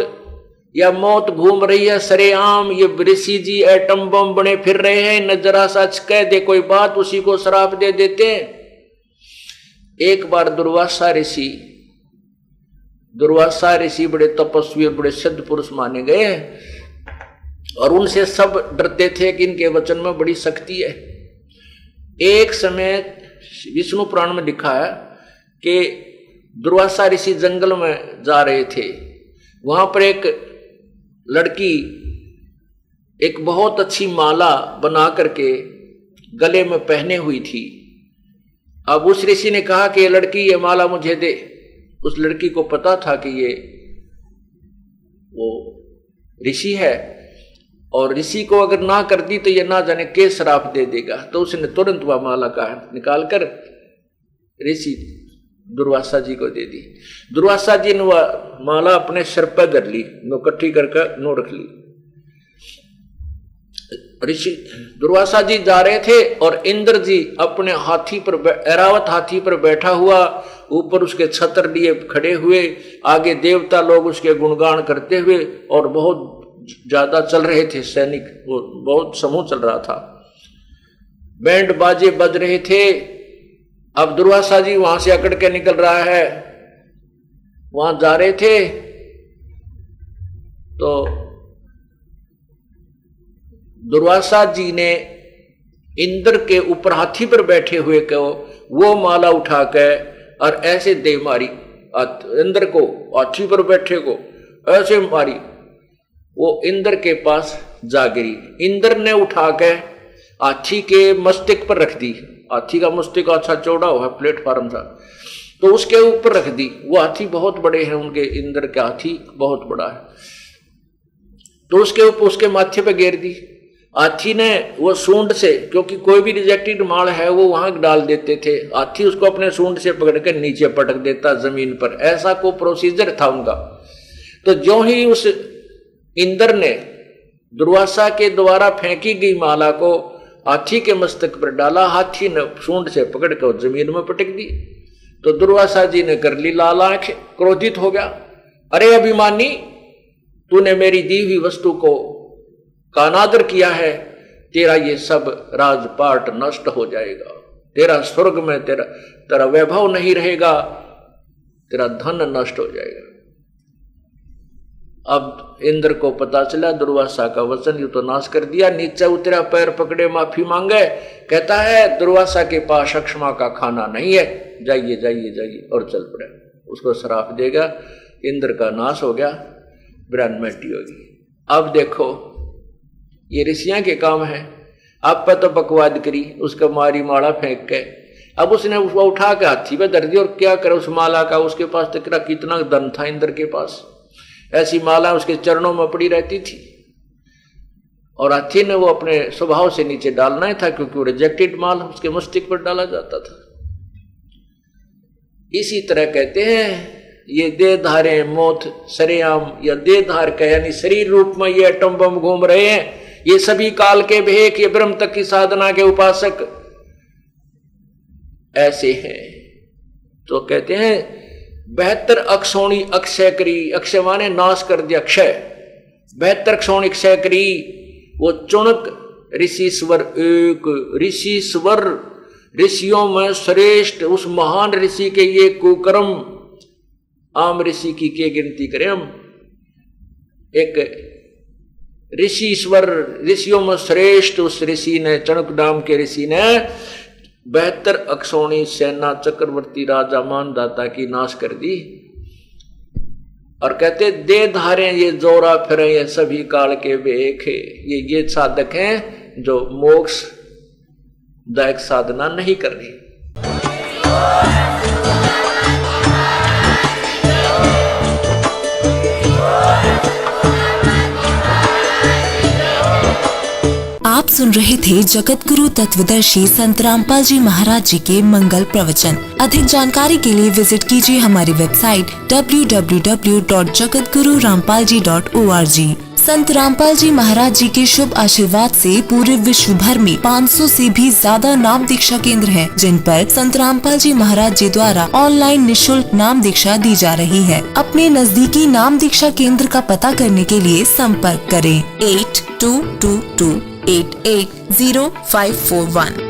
B: या मौत घूम रही है सरेआम। ये ऋषि जी एटम बम बने फिर रहे हैं, न जरा सच कह दे कोई बात उसी को श्राप दे देते हैं। एक बार दुर्वासा ऋषि बड़े तपस्वी और बड़े सिद्ध पुरुष माने गए, और उनसे सब डरते थे कि इनके वचन में बड़ी शक्ति है। एक समय विष्णु पुराण में लिखा है कि दुर्वासा ऋषि जंगल में जा रहे थे। वहां पर एक लड़की एक बहुत अच्छी माला बना करके गले में पहने हुई थी। अब उस ऋषि ने कहा कि ये लड़की ये माला मुझे दे। उस लड़की को पता था कि ये वो ऋषि है, और ऋषि को अगर ना कर दी तो ये ना जाने के श्राप दे देगा। तो उसने तुरंत वह माला का निकाल कर ऋषि दुर्वासा जी को दे दी। दुर्वासा जी ने वह माला अपने सिर पर धर ली, नो इकट्ठी करके नो रख ली। ऋषि दुर्वासा जी जा रहे थे, और इंद्र जी अपने हाथी पर, ऐरावत हाथी पर बैठा हुआ, ऊपर उसके छत्र लिए खड़े हुए, आगे देवता लोग उसके गुणगान करते हुए, और बहुत ज्यादा चल रहे थे सैनिक, वो बहुत समूह चल रहा था, बैंड बाजे बज रहे थे। अब दुर्वासा जी वहां से अकड़ के निकल रहा है, वहां जा रहे थे, तो दुर्वासा जी ने इंद्र के ऊपर हाथी पर बैठे हुए को वो माला उठा के और ऐसे दे मारी इंद्र को, हाथी पर बैठे को ऐसे मारी, वो इंद्र के पास जा गिरी। इंद्र ने उठा के हाथी के मस्तक पर रख दी। हाथी का मस्तक अच्छा चौड़ा हुआ प्लेटफॉर्म था, तो उसके ऊपर रख दी। वो हाथी बहुत बड़े हैं उनके, इंद्र का हाथी बहुत बड़ा है, तो उसके ऊपर उसके माथे पे घेर दी। हाथी ने वो सूंड से, क्योंकि कोई भी रिजेक्टेड माल है वो वहां डाल देते थे, हाथी उसको अपने सूंड से पकड़ कर नीचे पटक देता जमीन पर, ऐसा को प्रोसीजर था उनका। तो जो ही उस इंद्र ने दुर्वासा के द्वारा फेंकी गई माला को हाथी के मस्तक पर डाला, हाथी ने सूंड से पकड़ कर जमीन में पटक दी। तो दुर्वासा जी ने कर ली लाल आंख, क्रोधित हो गया, अरे अभिमानी, तूने मेरी दी हुई वस्तु को का अनादर किया है, तेरा ये सब राजपाट नष्ट हो जाएगा, तेरा स्वर्ग में तेरा वैभव नहीं रहेगा, तेरा धन नष्ट हो जाएगा। अब इंद्र को पता चला दुर्वासा का वचन यू तो नाश कर दिया, नीचे उतरा, पैर पकड़े, माफी मांगे, कहता है दुर्वासा के पास अक्षमा का खाना नहीं है, जाइए जाइए जाइए, और चल पड़े। उसको श्राप देगा, इंद्र का नाश हो गया, ब्रह्मटी होगी। अब देखो ये ऋषियां के काम है, आप पर तो बकवाद करी, उसका मारी माला फेंक के, अब उसने उसको उठा के हाथी पे धर दिया और क्या करे उस माला का, उसके पास तक कितना धन था इंद्र के पास, ऐसी माला उसके चरणों में पड़ी रहती थी। और हाथी ने वो अपने स्वभाव से नीचे डालना ही था, क्योंकि वो रिजेक्टेड माल उसके मस्तिष्क पर डाला जाता था। इसी तरह कहते हैं ये देहधारे मौत सरेआम, या देहधार का यानी शरीर रूप में ये एटम बम घूम रहे हैं, ये सभी काल के भेक, ये ब्रह्म तक की साधना के उपासक ऐसे हैं। तो कहते हैं 72 अक्षौणी अक्षय करी, अक्षय माने नाश कर दिया, क्षय 72 अक्षौणी अक्षय करी। वो चुनक ऋषिश्वर एक, ऋषिश्वर ऋषियों में श्रेष्ठ उस महान ऋषि के ये कुकर्म, आम ऋषि की क्या गिनती करें हम, एक ऋषिश्वर ऋषियों में श्रेष्ठ उस ऋषि ने, चणक नाम के ऋषि ने 72 अक्षौणी सेना चक्रवर्ती राजा मानदाता की नाश कर दी। और कहते दे धारे ये जोरा फिरे ये सभी काल के बेख, ये साधक हैं जो मोक्ष दायक साधना नहीं कर रही।
C: आप सुन रहे थे जगत गुरु तत्वदर्शी संत रामपाल जी महाराज जी के मंगल प्रवचन। अधिक जानकारी के लिए विजिट कीजिए हमारी वेबसाइट www.jagatgururampalji.org। संत रामपाल जी महाराज जी के शुभ आशीर्वाद से पूरे विश्व भर में 500 से भी ज्यादा नाम दीक्षा केंद्र हैं, जिन पर संत रामपाल जी महाराज जी द्वारा ऑनलाइन निःशुल्क नाम दीक्षा दी जा रही है। अपने नजदीकी नाम दीक्षा केंद्र का पता करने के लिए संपर्क करें 8222880541।